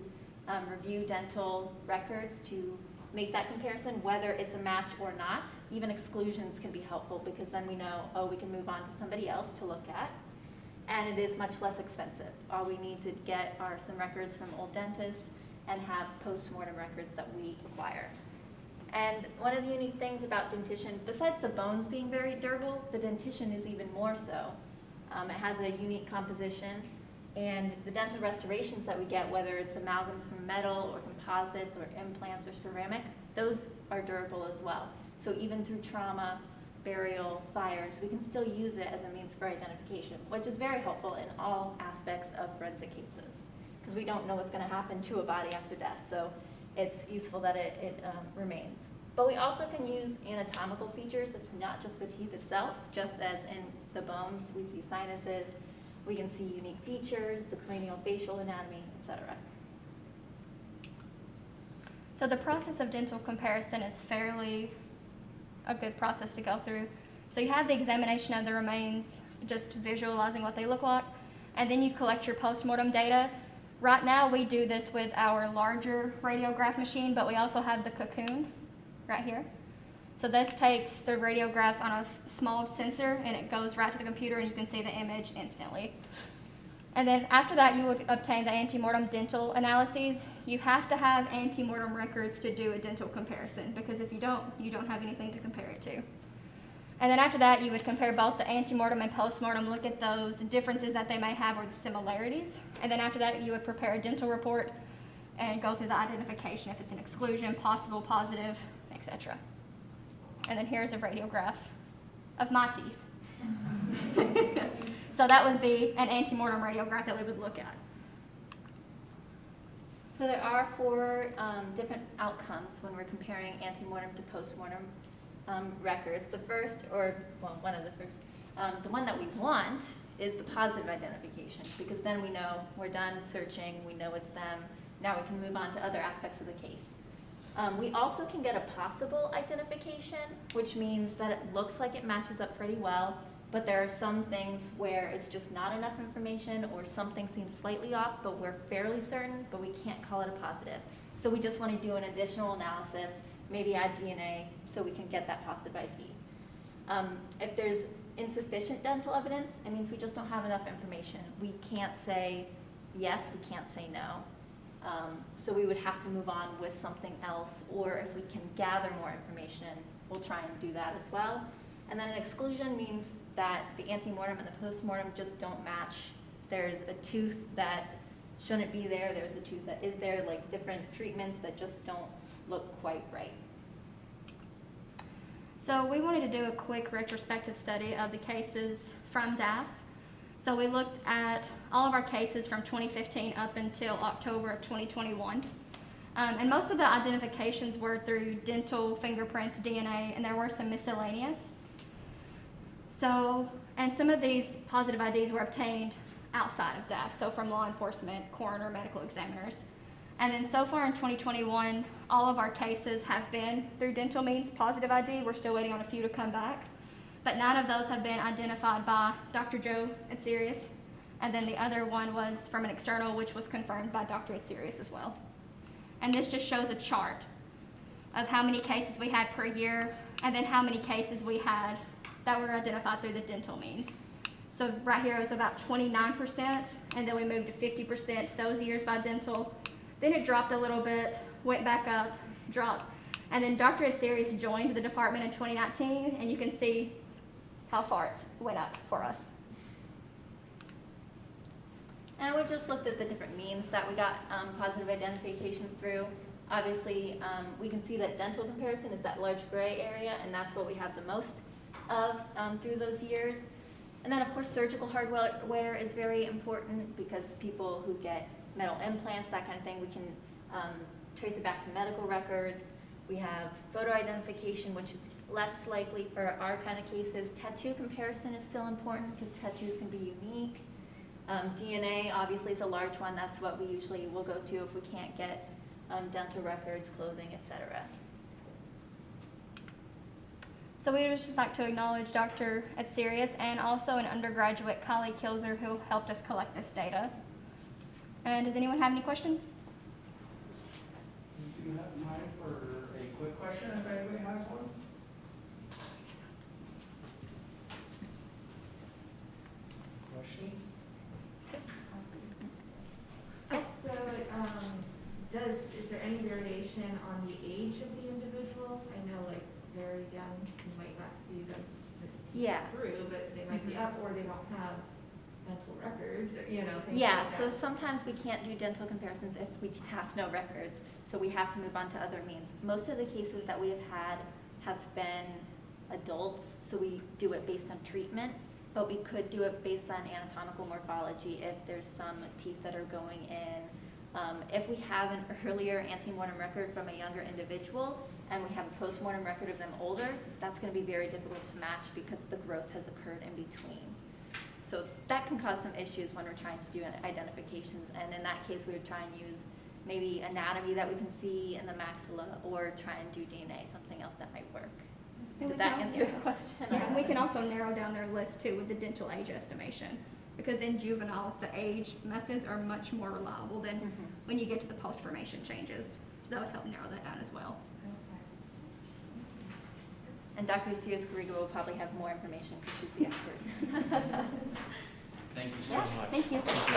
review dental records to make that comparison, whether it's a match or not. Even exclusions can be helpful because then we know, oh, we can move on to somebody else to look at. And it is much less expensive. All we need to get are some records from old dentists and have post-mortem records that we acquire. And one of the unique things about dentition, besides the bones being very durable, the dentition is even more so. It has a unique composition, and the dental restorations that we get, whether it's amalgams from metal or composites or implants or ceramic, those are durable as well. So even through trauma, burial, fires, we can still use it as a means for identification, which is very helpful in all aspects of forensic cases, because we don't know what's going to happen to a body after death. So it's useful that it remains. But we also can use anatomical features. It's not just the teeth itself, just as in the bones, we see sinuses, we can see unique features, the craniofacial anatomy, etc. So the process of dental comparison is fairly a good process to go through. So you have the examination of the remains, just visualizing what they look like, and then you collect your postmortem data. Right now we do this with our larger radiograph machine, but we also have the cocoon right here. So this takes the radiographs on a small sensor and it goes right to the computer and you can see the image instantly. And then after that you would obtain the antemortem dental analyses. You have to have antemortem records to do a dental comparison, because if you don't have anything to compare it to. And then after that you would compare both the antemortem and postmortem, look at those differences that they may have or the similarities. And then after that you would prepare a dental report and go through the identification, if it's an exclusion, possible, positive, etc. And then here's a radiograph of my teeth. So that would be an antemortem radiograph that we would look at. So there are 4 different outcomes when we're comparing antemortem to postmortem records. The first, or well, one of the first, the one that we want is the positive identification, because then we know we're done searching, we know it's them. Now we can move on to other aspects of the case. We also can get a possible identification, which means that it looks like it matches up pretty well, but there are some things where it's just not enough information or something seems slightly off, but we're fairly certain, but we can't call it a positive. So we just want to do an additional analysis, maybe add DNA, so we can get that positive ID. If there's insufficient dental evidence, it means we just don't have enough information. We can't say yes, we can't say no. So we would have to move on with something else, or if we can gather more information, we'll try and do that as well. And then an exclusion means that the antemortem and the postmortem just don't match. There's a tooth that shouldn't be there, there's a tooth that is there, like different treatments that just don't look quite right. So we wanted to do a quick retrospective study of the cases from DAFS. So we looked at all of our cases from 2015 up until October of 2021. And most of the identifications were through dental, fingerprints, DNA, and there were some miscellaneous. So, and some of these positive IDs were obtained outside of DAFS, so from law enforcement, coroner, medical examiners. And then so far in 2021, all of our cases have been through dental means positive ID. We're still waiting on a few to come back. But 9 of those have been identified by Dr. Joe Atsirius, and then the other one was from an external, which was confirmed by Dr. Atsirius as well. And this just shows a chart of how many cases we had per year, and then how many cases we had that were identified through the dental means. So right here it was about 29%, and then we moved to 50% those years by dental. Then it dropped a little bit, went back up, dropped. And then Dr. Atsirius joined the department in 2019, and you can see how far it went up for us. And we've just looked at the different means that we got positive identifications through. Obviously, we can see that dental comparison is that large gray area, and that's what we have the most of through those years. And then, of course, surgical hardware is very important, because people who get metal implants, that kind of thing, we can trace it back to medical records. We have photo identification, which is less likely for our kind of cases. Tattoo comparison is still important, because tattoos can be unique. DNA obviously is a large one. That's what we usually will go to if we can't get dental records, clothing, etc. So we would just like to acknowledge Dr. Atsirius and also an undergraduate, Kylie Kilzer, who helped us collect this data. And does anyone have any questions? Do you have time for a quick question if anybody has one? Questions? So, is there any variation on the age of the individual? I know, like, very young, you might not see them Yeah. through, but they might be up, or they don't have dental records, or, you know, things Yeah, like that. so sometimes we can't do dental comparisons if we have no records, so we have to move on to other means. Most of the cases that we have had have been adults, so we do it based on treatment, but we could do it based on anatomical morphology if there's some teeth that are going in. If we have an earlier antemortem record from a younger individual and we have a postmortem record of them older, that's going to be very difficult to match because the growth has occurred in between. So that can cause some issues when we're trying to do identifications, and in that case we would try and use maybe anatomy that we can see in the maxilla, or try and do DNA, something else that might work. Did that answer your question? Yeah, and we can also narrow down their list too with the dental age estimation. Because in juveniles, the age methods are much more reliable than when you get to the post-formation changes. So that would help narrow that down as well. And Dr. Sirius Garriga will probably have more information because she's the expert. Thank you so Yeah, much. Thank you. Thank you.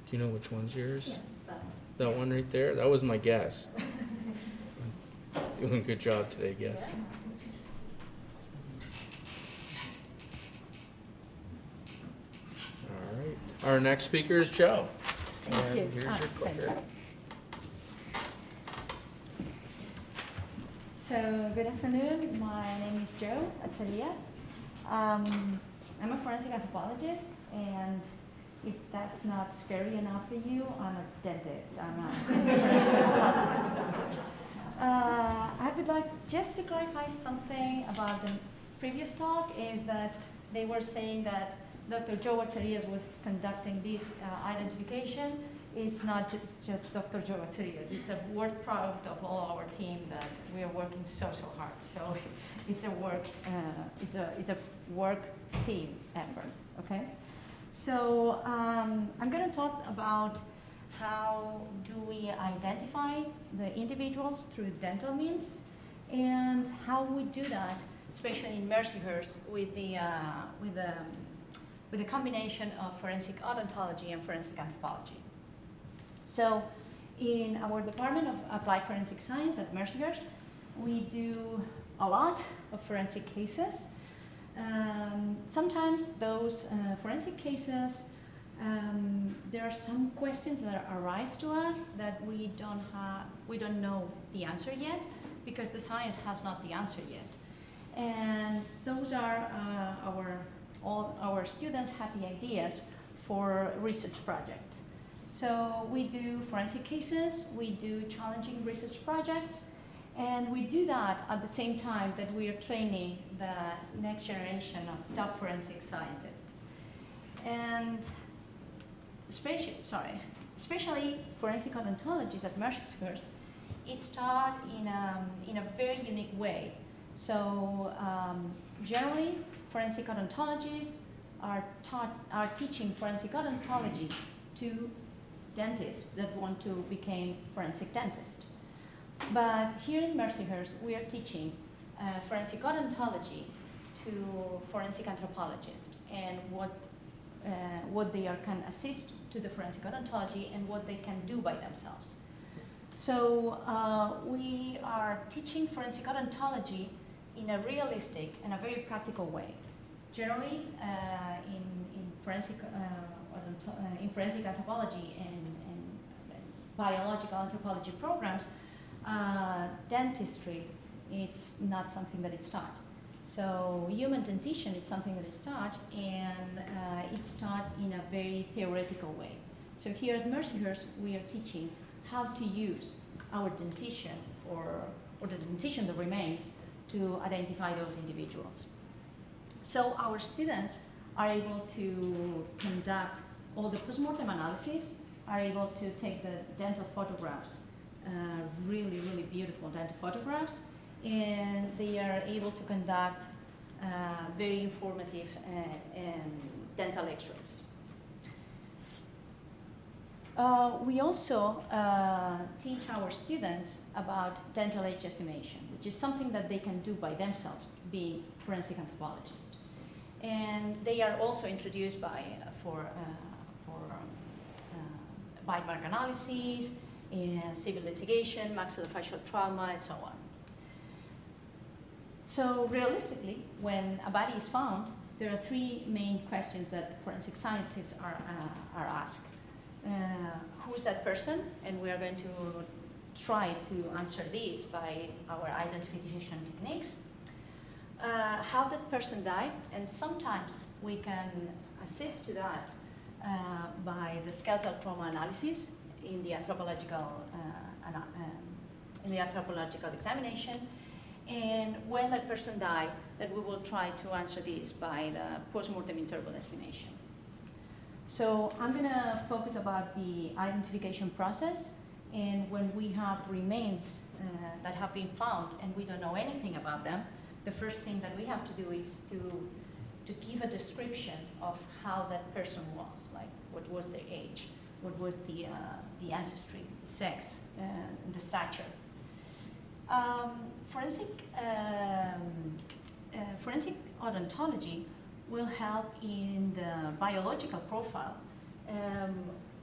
Do you know which one's yours? Yes, That one right there? That was my guess. Doing a good job today, guess. All right. Our next speaker is Joe. And here's your clicker. So, good afternoon. My name is Joe Atsirias. I'm a forensic anthropologist, and if that's not scary enough for you, I'm a dentist. I'm a forensic anthropologist. I would like just to clarify something about the previous talk, is that they were saying that Dr. Joe Atsirias was conducting this identification. It's not just Dr. Joe Atsirias. It's a work product of all our team that we are working so hard. So it's a work, it's a work team effort. Okay. So I'm going to talk about how do we identify the individuals through dental means, and how we do that, especially in Mercyhurst with the combination of forensic odontology and forensic anthropology. So in our Department of Applied Forensic Science at Mercyhurst, we do a lot of forensic cases. Sometimes those forensic cases, there are some questions that arise to us that we don't know the answer yet, because the science has not the answer yet. And those are all our students' happy ideas for research projects. So we do forensic cases, we do challenging research projects, and we do that at the same time that we are training the next generation of top forensic scientists. And especially forensic odontologists at Mercyhurst, it's taught in a very unique way. So generally, forensic odontologists are teaching forensic odontology to dentists that want to become forensic dentists. But here in Mercyhurst, we are teaching forensic odontology to forensic anthropologists, and what they can assist to the forensic odontology and what they can do by themselves. So we are teaching forensic odontology in a realistic and a very practical way. Generally, in forensic anthropology and biological anthropology programs, dentistry, it's not something that it's taught. So human dentition, it's something that is taught, and it's taught in a very theoretical way. So here at Mercyhurst, we are teaching how to use our dentition or the dentition that remains to identify those individuals. So our students are able to conduct all the postmortem analysis, are able to take the dental photographs, really, really beautiful dental photographs, and they are able to conduct very informative dental x-rays. We also teach our students about dental age estimation, which is something that they can do by themselves, being forensic anthropologists. And they are also introduced for bite mark analysis, civil litigation, maxillofacial trauma, and so on. So realistically, when a body is found, there are three main questions that forensic scientists are asked. Who is that person? And we are going to try to answer this by our identification techniques. How that person died, and sometimes we can assist to that by the skeletal trauma analysis in the anthropological examination. And when that person died, that we will try to answer this by the postmortem interval estimation. So I'm going to focus about the identification process, and when we have remains that have been found and we don't know anything about them, the first thing that we have to do is to give a description of how that person was, like what was their age, what was the ancestry, the sex, the stature. Forensic odontology will help in the biological profile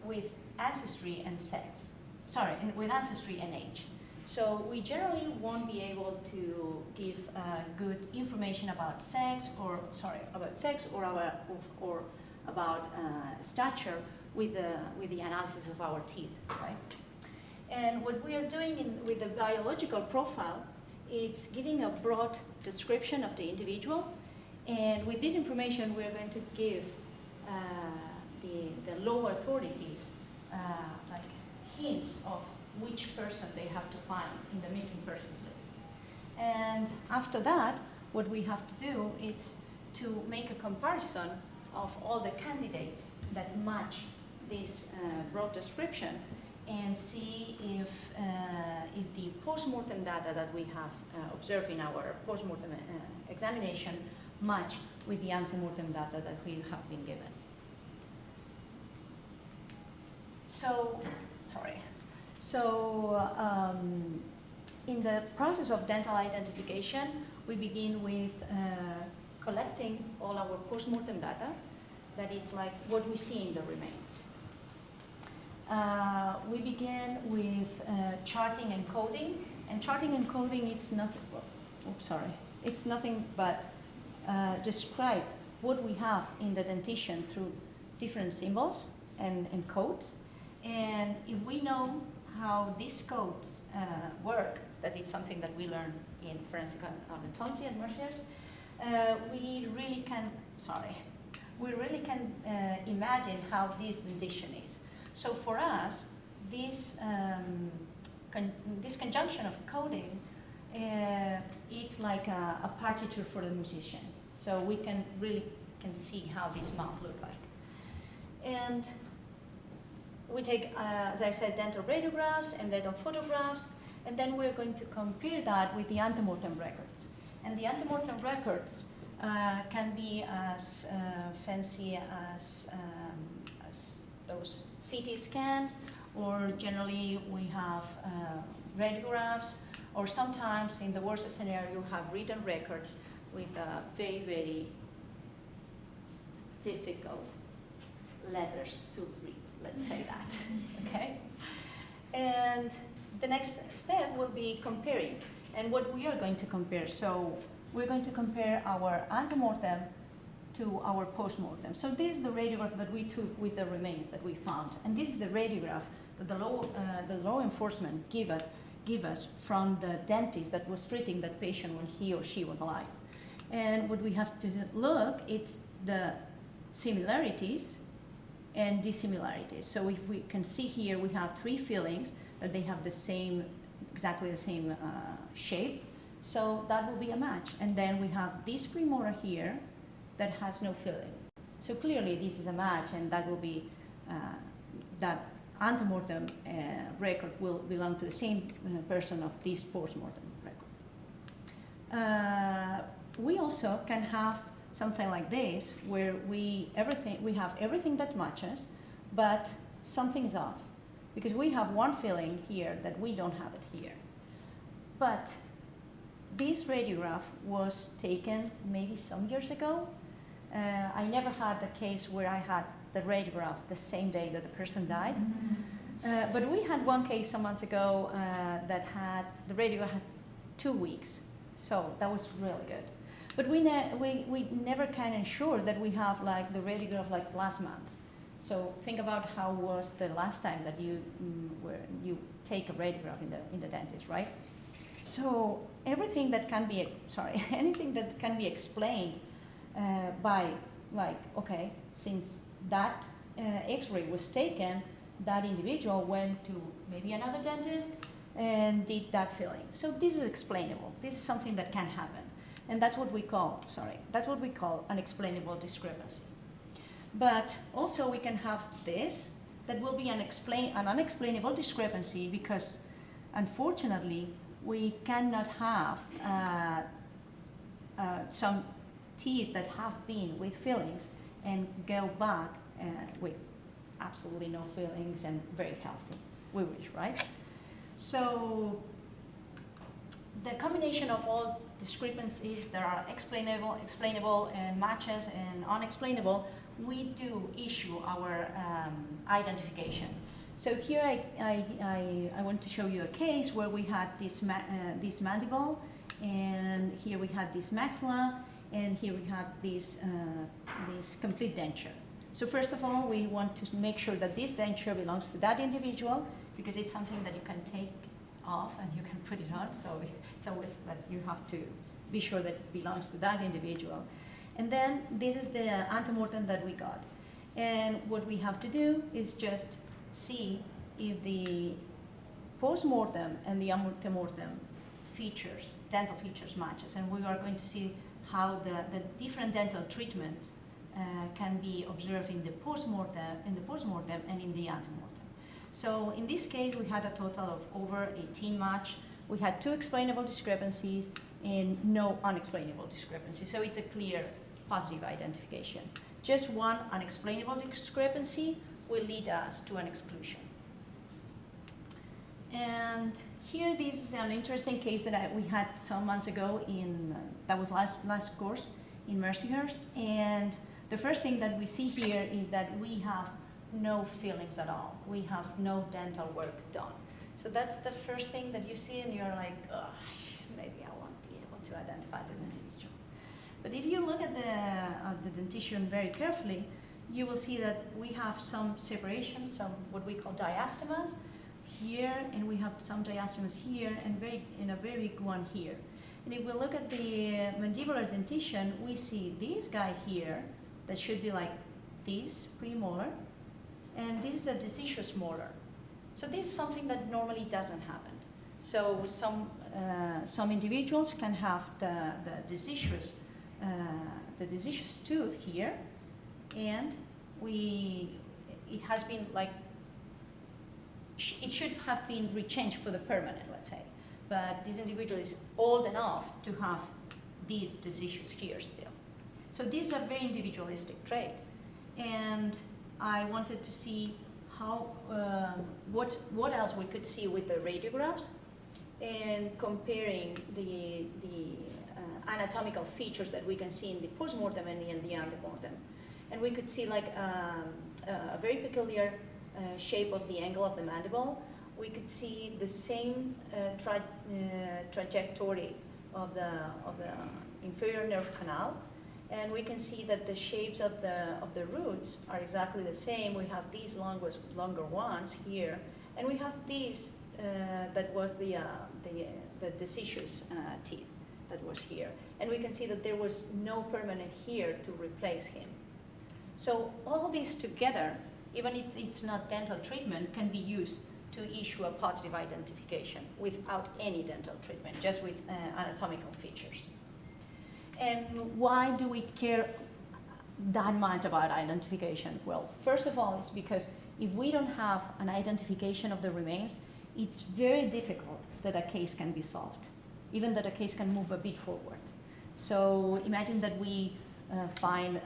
with ancestry and with ancestry and age. So we generally won't be able to give good information about sex or about stature with the analysis of our teeth, right? And what we are doing with the biological profile, it's giving a broad description of the individual. And with this information, we're going to give the lower authorities like hints of which person they have to find in the missing persons list. And after that, what we have to do is to make a comparison of all the candidates that match this broad description and see if the postmortem data that we have observed in our postmortem examination match with the antemortem data that we have been given. So in the process of dental identification, we begin with collecting all our postmortem data, that it's like what we see in the remains. We begin with charting and coding, and charting and coding, it's nothing but describe what we have in the dentition through different symbols and codes. And if we know how these codes work, that is something that we learn in forensic odontology at Mercyhurst, we really can imagine how this dentition is. So for us, this conjunction of coding, it's like a partiture for the musician. So we can really see how this mouth looks like. And we take, as I said, dental radiographs and dental photographs, and then we're going to compare that with the antemortem records. And the antemortem records can be as fancy as those CT scans, or generally we have radiographs, or sometimes in the worst scenario you have written records with very, very difficult letters to read, let's say that, okay? And the next step will be comparing, and what we are going to compare. So we're going to compare our antemortem to our postmortem. So this is the radiograph that we took with the remains that we found, and this is the radiograph that the law enforcement gave give us from the dentist that was treating that patient when he or she was alive. And what we have to look, it's the similarities and dissimilarities. So if we can see here, we have 3 fillings that they have the same, exactly the same shape. So that will be a match. And then we have this premolar here that has no filling. So clearly this is a match, and that will be, that antemortem record will belong to the same person of this postmortem record. We also can have something like this, where we have everything that matches, but something is off, because we have one filling here that we don't have it here. But this radiograph was taken maybe some years ago. I never had the case where I had the radiograph the same day that the person died. But we had one case some months ago that had, the radiograph had 2 weeks. So that was really good. But we never can ensure that we have like the radiograph like last month. So think about how was the last time that you take a radiograph in the dentist, right? So everything that can be, anything that can be explained by like, okay, since that X-ray was taken, that individual went to maybe another dentist and did that filling. So this is explainable. This is something that can happen. And that's what we call, unexplainable discrepancy. But also we can have this, that will be an unexplainable discrepancy, because unfortunately we cannot have some teeth that have been with fillings and go back with absolutely no fillings and very healthy. We wish, right? So the combination of all discrepancies that are explainable, and matches and unexplainable, we do issue our identification. So here I want to show you a case where we had this mandible, and here we had this maxilla, and here we had this complete denture. So first of all, we want to make sure that this denture belongs to that individual, because it's something that you can take off and you can put it on. So it's always that you have to be sure that it belongs to that individual. And then this is the antemortem that we got. And what we have to do is just see if the postmortem and the antemortem features, dental features matches. And we are going to see how the different dental treatments can be observed in the postmortem and in the antemortem. So in this case, we had a total of over 18 match. We had 2 explainable discrepancies and no unexplainable discrepancy. So it's a clear positive identification. Just one unexplainable discrepancy will lead us to an exclusion. And here, this is an interesting case that we had some months ago that was last course in Mercyhurst. And the first thing that we see here is that we have no fillings at all. We have no dental work done. So that's the first thing that you see, and you're like, oh, maybe I won't be able to identify this individual. But if you look at the dentition very carefully, you will see that we have some separation, some what we call diastemas here, and we have some diastemas here, and a very big one here. And if we look at the mandibular dentition, we see this guy here that should be like this premolar, and this is a deciduous molar. So this is something that normally doesn't happen. So some individuals can have the deciduous tooth here, and it has been like, it should have been rechanged for the permanent, let's say. But this individual is old enough to have these deciduous here still. So this is a very individualistic trait. And I wanted to see how, what else we could see with the radiographs, and comparing the anatomical features that we can see in the postmortem and in the antemortem. And we could see like a very peculiar shape of the angle of the mandible. We could see the same trajectory of the inferior nerve canal. And we can see that the shapes of the roots are exactly the same. We have these longer ones here, and we have these that was the deciduous teeth that was here. And we can see that there was no permanent here to replace him. So all these together, even if it's not dental treatment, can be used to issue a positive identification without any dental treatment, just with anatomical features. And why do we care that much about identification? Well, first of all, it's because if we don't have an identification of the remains, it's very difficult that a case can be solved, even that a case can move a bit forward. So imagine that we find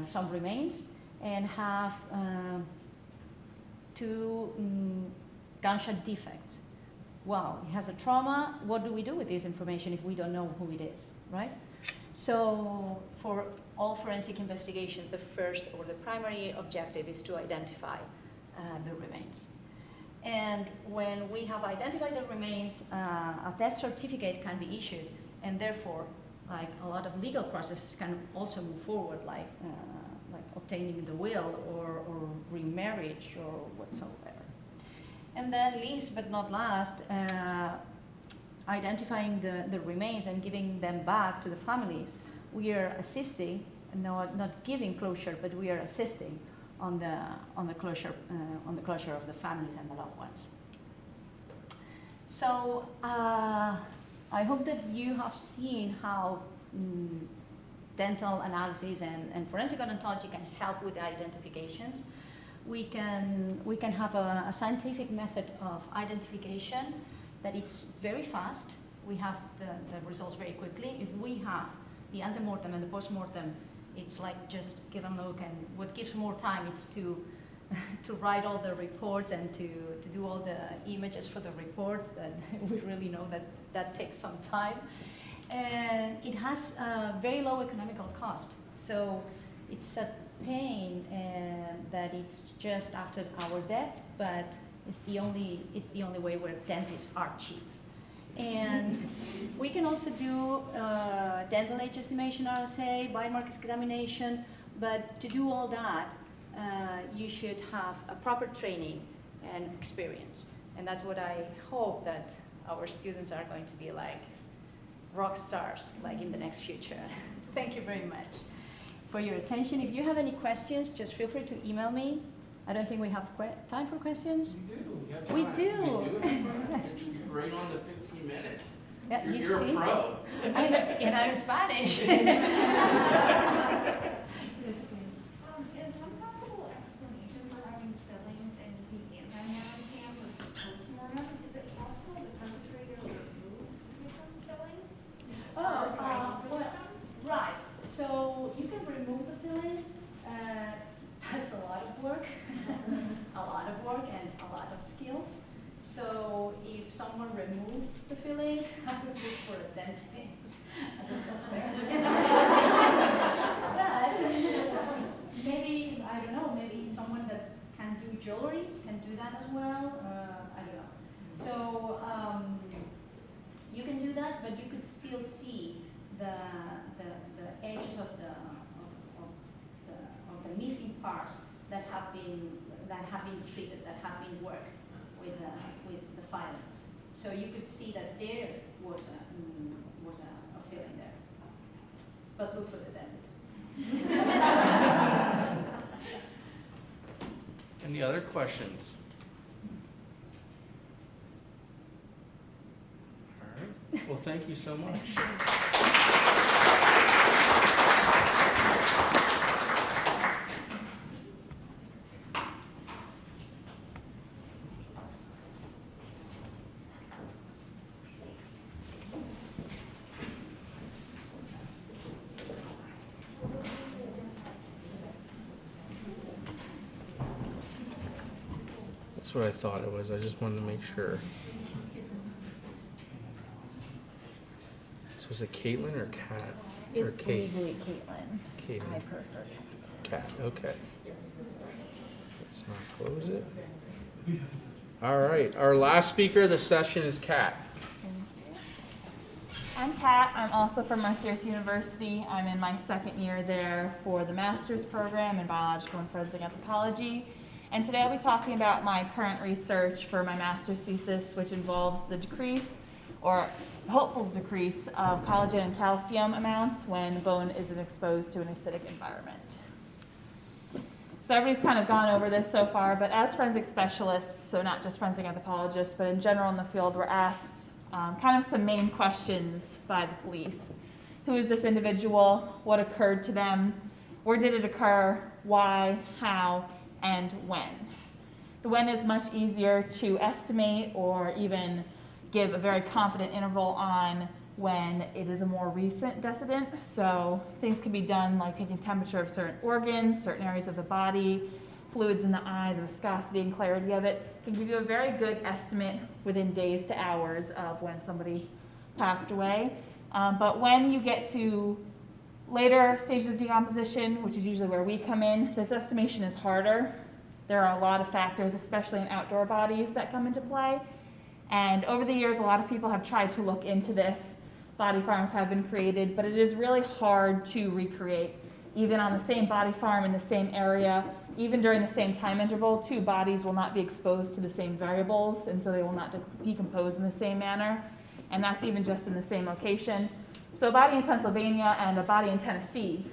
some remains and have two gunshot defects. Wow, he has a trauma. What do we do with this information if we don't know who it is, right? So for all forensic investigations, the first or the primary objective is to identify the remains. And when we have identified the remains, a death certificate can be issued, and therefore, like a lot of legal processes can also move forward, like obtaining the will or remarriage or whatsoever. And then, least but not last, identifying the remains and giving them back to the families. We are assisting, not giving closure, but we are assisting on the closure of the families and the loved ones. So I hope that you have seen how dental analysis and forensic odontology can help with the identifications. We can have a scientific method of identification that it's very fast. We have the results very quickly. If we have the antemortem and the postmortem, it's like just give a look, and what gives more time is to write all the reports and to do all the images for the reports. That we really know that takes some time. And it has a very low economical cost. So it's a pain that it's just after our death, but it's the only way where dentists are cheap. And we can also do dental age estimation, RSA, biomarkers examination, but to do all that, you should have a proper training and experience. And that's what I hope that our students are going to be like rock stars, like in the next future. Thank you very much for your attention. If you have any questions, just feel free to email me. I don't think we have time for questions. We do. You're right on the 15 minutes. Yeah, you're a pro. And I'm Spanish. Yes, please. Is one possible explanation for having fillings in the anti-narrowing or postmortem, is it possible the perpetrator removed the victim's fillings? Well, right. So you can remove the fillings. That's a lot of work, and a lot of skills. So if someone removed the fillings, I would look for a dentist as a suspect. But maybe, I don't know, maybe someone that can do jewelry can do that as well. I don't know. So you can do that, but you could still see the edges of the missing parts that have been treated, that have been worked with the filings. So you could see that there was a filling there. But look for the dentist. Any other questions? All right. Well, thank you so much. That's what I thought it was. I just wanted to make sure. So is it Caitlin or Kat? Or It's Kate? legally Caitlin. Caitlin. I prefer Kat. Kat, okay. Let's not close it. All right, our last speaker of the session is Kat. I'm Kat. I'm also from Mercyhurst University. I'm in my second year there for the master's program in biological and forensic anthropology. And today I'll be talking about my current research for my master's thesis, which involves the decrease or hopeful decrease of collagen and calcium amounts when bone isn't exposed to an acidic environment. So everybody's kind of gone over this so far, but as forensic specialists, so not just forensic anthropologists, but in general in the field, we're asked kind of some main questions by the police. Who is this individual? What occurred to them? Where did it occur? Why? How? And when? The when is much easier to estimate or even give a very confident interval on when it is a more recent decedent. So things can be done like taking temperature of certain organs, certain areas of the body, fluids in the eye, the viscosity and clarity of it can give you a very good estimate within days to hours of when somebody passed away. But when you get to later stages of decomposition, which is usually where we come in, this estimation is harder. There are a lot of factors, especially in outdoor bodies, that come into play. And over the years, a lot of people have tried to look into this. Body farms have been created, but it is really hard to recreate. Even on the same body farm in the same area, even during the same time interval, two bodies will not be exposed to the same variables, and so they will not decompose in the same manner. And that's even just in the same location. So a body in Pennsylvania and a body in Tennessee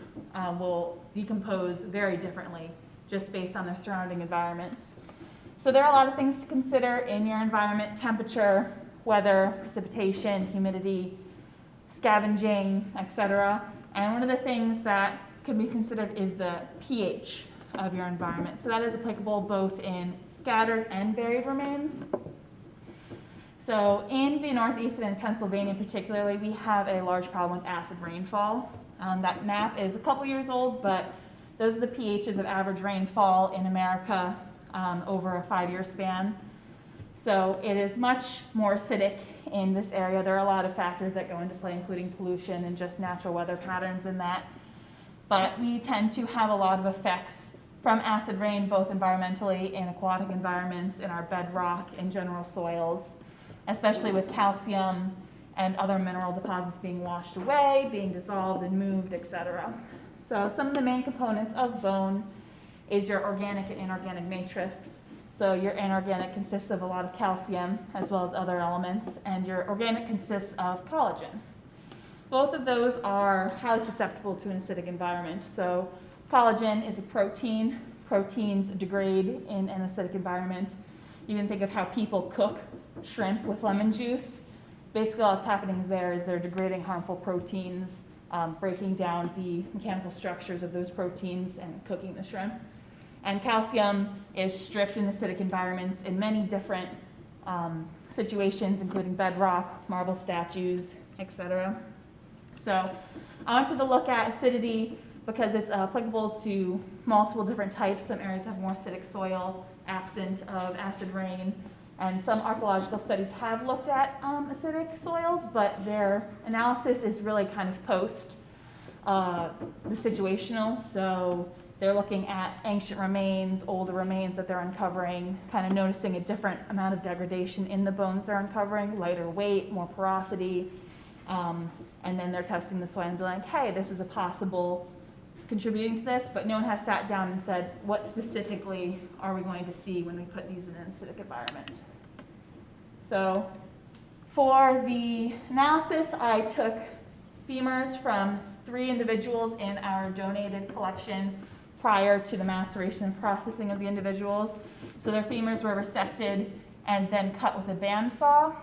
will decompose very differently just based on their surrounding environments. So there are a lot of things to consider in your environment: temperature, weather, precipitation, humidity, scavenging, etc. And one of the things that can be considered is the pH of your environment. So that is applicable both in scattered and buried remains. So in the Northeast and in Pennsylvania particularly, we have a large problem with acid rainfall. That map is a couple years old, but those are the pHs of average rainfall in America over a 5-year span. So it is much more acidic in this area. There are a lot of factors that go into play, including pollution and just natural weather patterns in that. But we tend to have a lot of effects from acid rain, both environmentally in aquatic environments, in our bedrock, in general soils, especially with calcium and other mineral deposits being washed away, being dissolved and moved, etc. So some of the main components of bone is your organic and inorganic matrix. So your inorganic consists of a lot of calcium as well as other elements, and your organic consists of collagen. Both of those are highly susceptible to an acidic environment. So collagen is a protein. Proteins degrade in an acidic environment. You can think of how people cook shrimp with lemon juice. Basically all that's happening there is they're degrading harmful proteins, breaking down the mechanical structures of those proteins and cooking the shrimp. And calcium is stripped in acidic environments in many different situations, including bedrock, marble statues, etc. So I wanted to look at acidity because it's applicable to multiple different types. Some areas have more acidic soil, absent of acid rain, and some archaeological studies have looked at acidic soils, but their analysis is really kind of post the situational. So they're looking at ancient remains, older remains that they're uncovering, kind of noticing a different amount of degradation in the bones they're uncovering, lighter weight, more porosity, and then they're testing the soil and be like, hey, this is a possible contributing to this, but no one has sat down and said, what specifically are we going to see when we put these in an acidic environment? So for the analysis, I took femurs from 3 individuals in our donated collection prior to the maceration and processing of the individuals. So their femurs were resected and then cut with a bandsaw.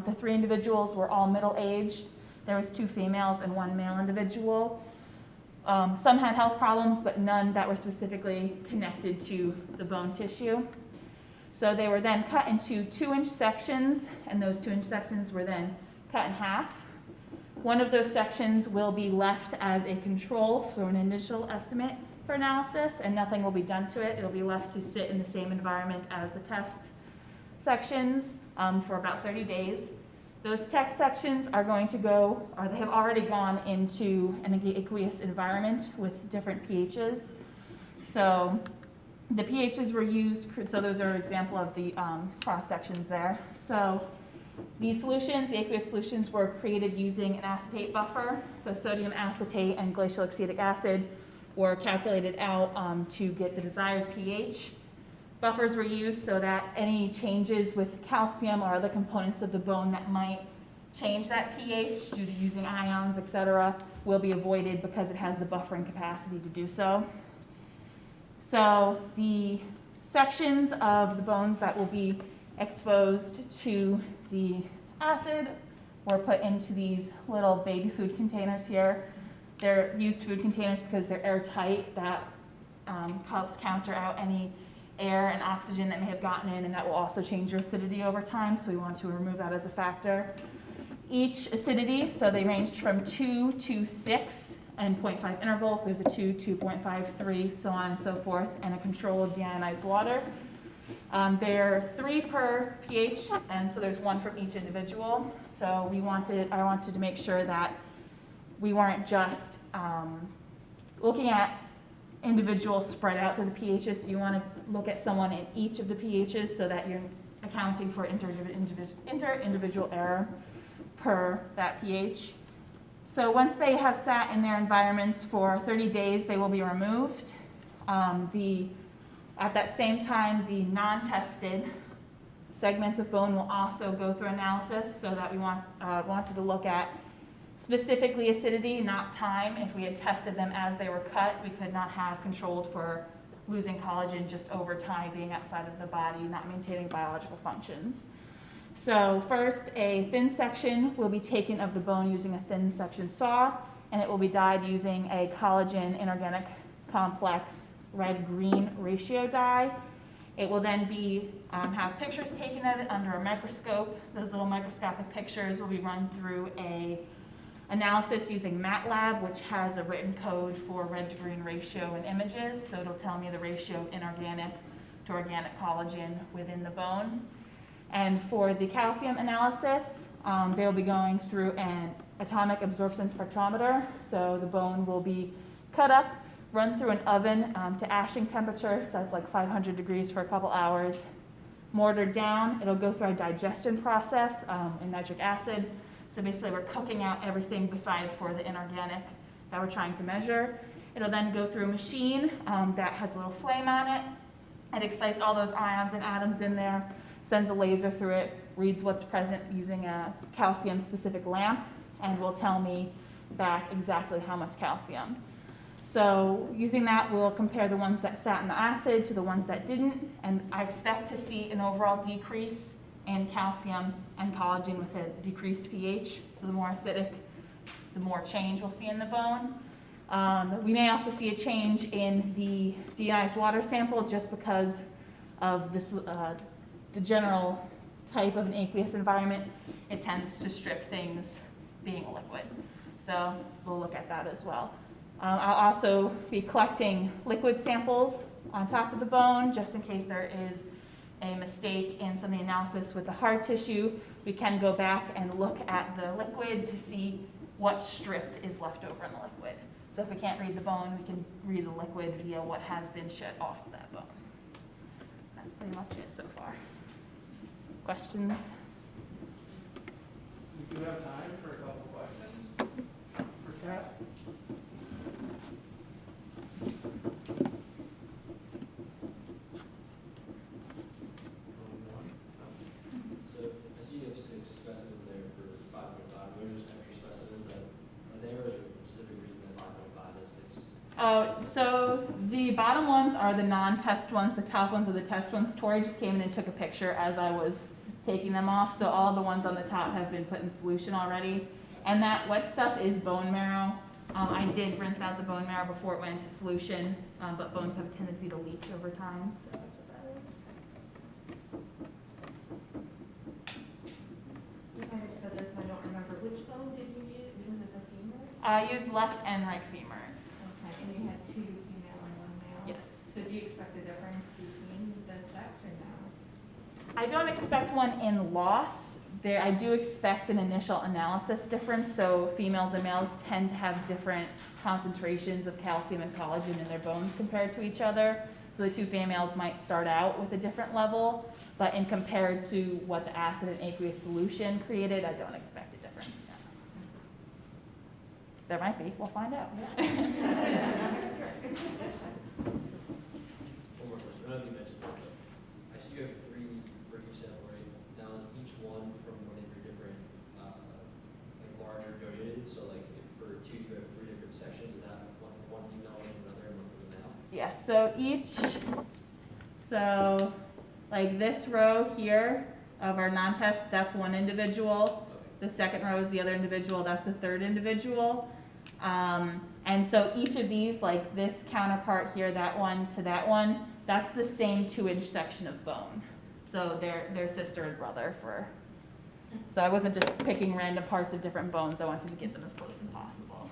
The 3 individuals were all middle-aged. There was 2 females and 1 male individual. Some had health problems, but none that were specifically connected to the bone tissue. So they were then cut into 2-inch sections, and those 2-inch sections were then cut in half. One of those sections will be left as a control for an initial estimate for analysis, and nothing will be done to it. It'll be left to sit in the same environment as the test sections for about 30 days. Those test sections are going to go, or they have already gone into an aqueous environment with different pHs. So the pHs were used, so those are an example of the cross sections there. So the solutions, the aqueous solutions, were created using an acetate buffer. So sodium acetate and glacial acetic acid were calculated out to get the desired pH. Buffers were used so that any changes with calcium or other components of the bone that might change that pH due to using ions, etc., will be avoided because it has the buffering capacity to do so. So the sections of the bones that will be exposed to the acid were put into these little baby food containers here. They're used food containers because they're airtight. That helps counter out any air and oxygen that may have gotten in, and that will also change your acidity over time, so we want to remove that as a factor. Each acidity, so they ranged from 2 to 6 and 0.5 intervals. There's a 2, 2.5, 3, so on and so forth, and a control of deionized water. They're 3 per pH, and so there's 1 from each individual. So I wanted to make sure that we weren't just looking at individuals spread out through the pHs. So you want to look at someone in each of the pHs so that you're accounting for inter-individual error per that pH. So once they have sat in their environments for 30 days, they will be removed. At that same time, the non-tested segments of bone will also go through analysis, so that we wanted to look at specifically acidity, not time. If we had tested them as they were cut, we could not have controlled for losing collagen just over time, being outside of the body, not maintaining biological functions. So first, a thin section will be taken of the bone using a thin section saw, and it will be dyed using a collagen inorganic complex red-green ratio dye. It will then be have pictures taken of it under a microscope. Those little microscopic pictures will be run through a analysis using MATLAB, which has a written code for red-to-green ratio in images. So it'll tell me the ratio of inorganic to organic collagen within the bone. And for the calcium analysis, they'll be going through an atomic absorption spectrometer. So the bone will be cut up, run through an oven to ashing temperature, so that's like 500 degrees for a couple hours. Mortared down, it'll go through a digestion process in nitric acid. So basically we're cooking out everything besides for the inorganic that we're trying to measure. It'll then go through a machine that has a little flame on it. It excites all those ions and atoms in there, sends a laser through it, reads what's present using a calcium-specific lamp, and will tell me back exactly how much calcium. So using that, we'll compare the ones that sat in the acid to the ones that didn't, and I expect to see an overall decrease in calcium and collagen with a decreased pH. So the more acidic, the more change we'll see in the bone. We may also see a change in the deionized water sample just because of this, the general type of an aqueous environment. It tends to strip things being a liquid. So we'll look at that as well. I'll also be collecting liquid samples on top of the bone just in case there is a mistake in some of the analysis with the hard tissue. We can go back and look at the liquid to see what stripped is left over in the liquid. So if we can't read the bone, we can read the liquid via what has been shed off of that bone. That's pretty much it so far. Questions? We do have time for a couple questions for Kat. So I see you have 6 specimens there for 5.5. Those are just extra specimens that are there, or is there a specific reason that 5.5 is 6? So the bottom ones are the non-test ones. The top ones are the test ones. Tori just came in and took a picture as I was taking them off. So all the ones on the top have been put in solution already. And that wet stuff is bone marrow. I did rinse out the bone marrow before it went into solution, but bones have a tendency to leach over time. So that's what that is. You might have said this, I don't remember. Which bone did you use? Was it the femur? I used left and right femurs. Okay, and you had 2 female and 1 male? Yes. So do you expect a difference between the sex or no? I don't expect one in loss. I do expect an initial analysis difference, so females and males tend to have different concentrations of calcium and collagen in their bones compared to each other. So the 2 females might start out with a different level, but in compared to what the acid and aqueous solution created, I don't expect a difference. There might be, we'll find out. One more question. I know you mentioned it, students, so like if for two, you have 3 different sections, is that one email and another and one from now? Yeah, so like this row here of our non-test, that's one individual. The second row is the other individual, that's the third individual. And so each of these, like this counterpart here, that one to that one, that's the same 2-inch section of bone. So they're sister and brother so I wasn't just picking random parts of different bones, I wanted to get them as close as possible.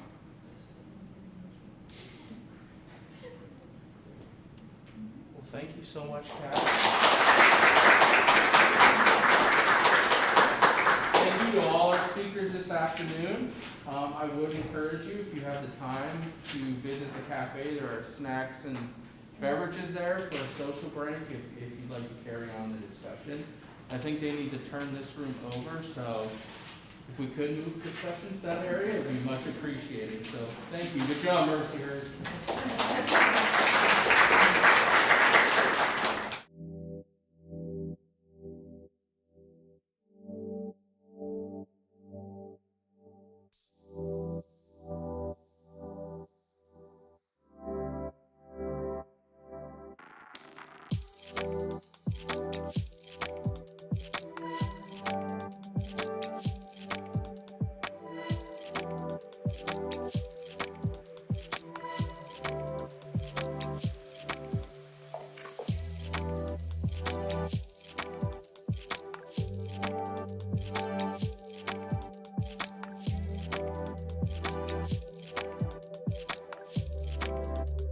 Well, thank you so much, Kat. Thank you to all our speakers this afternoon. I would encourage you, if you have the time, to visit the cafe. There are snacks and beverages there for a social break if you'd like to carry on the discussion. I think they need to turn this room over, so if we could move discussions to that area, it would be much appreciated. So thank you. Good job, Merciers.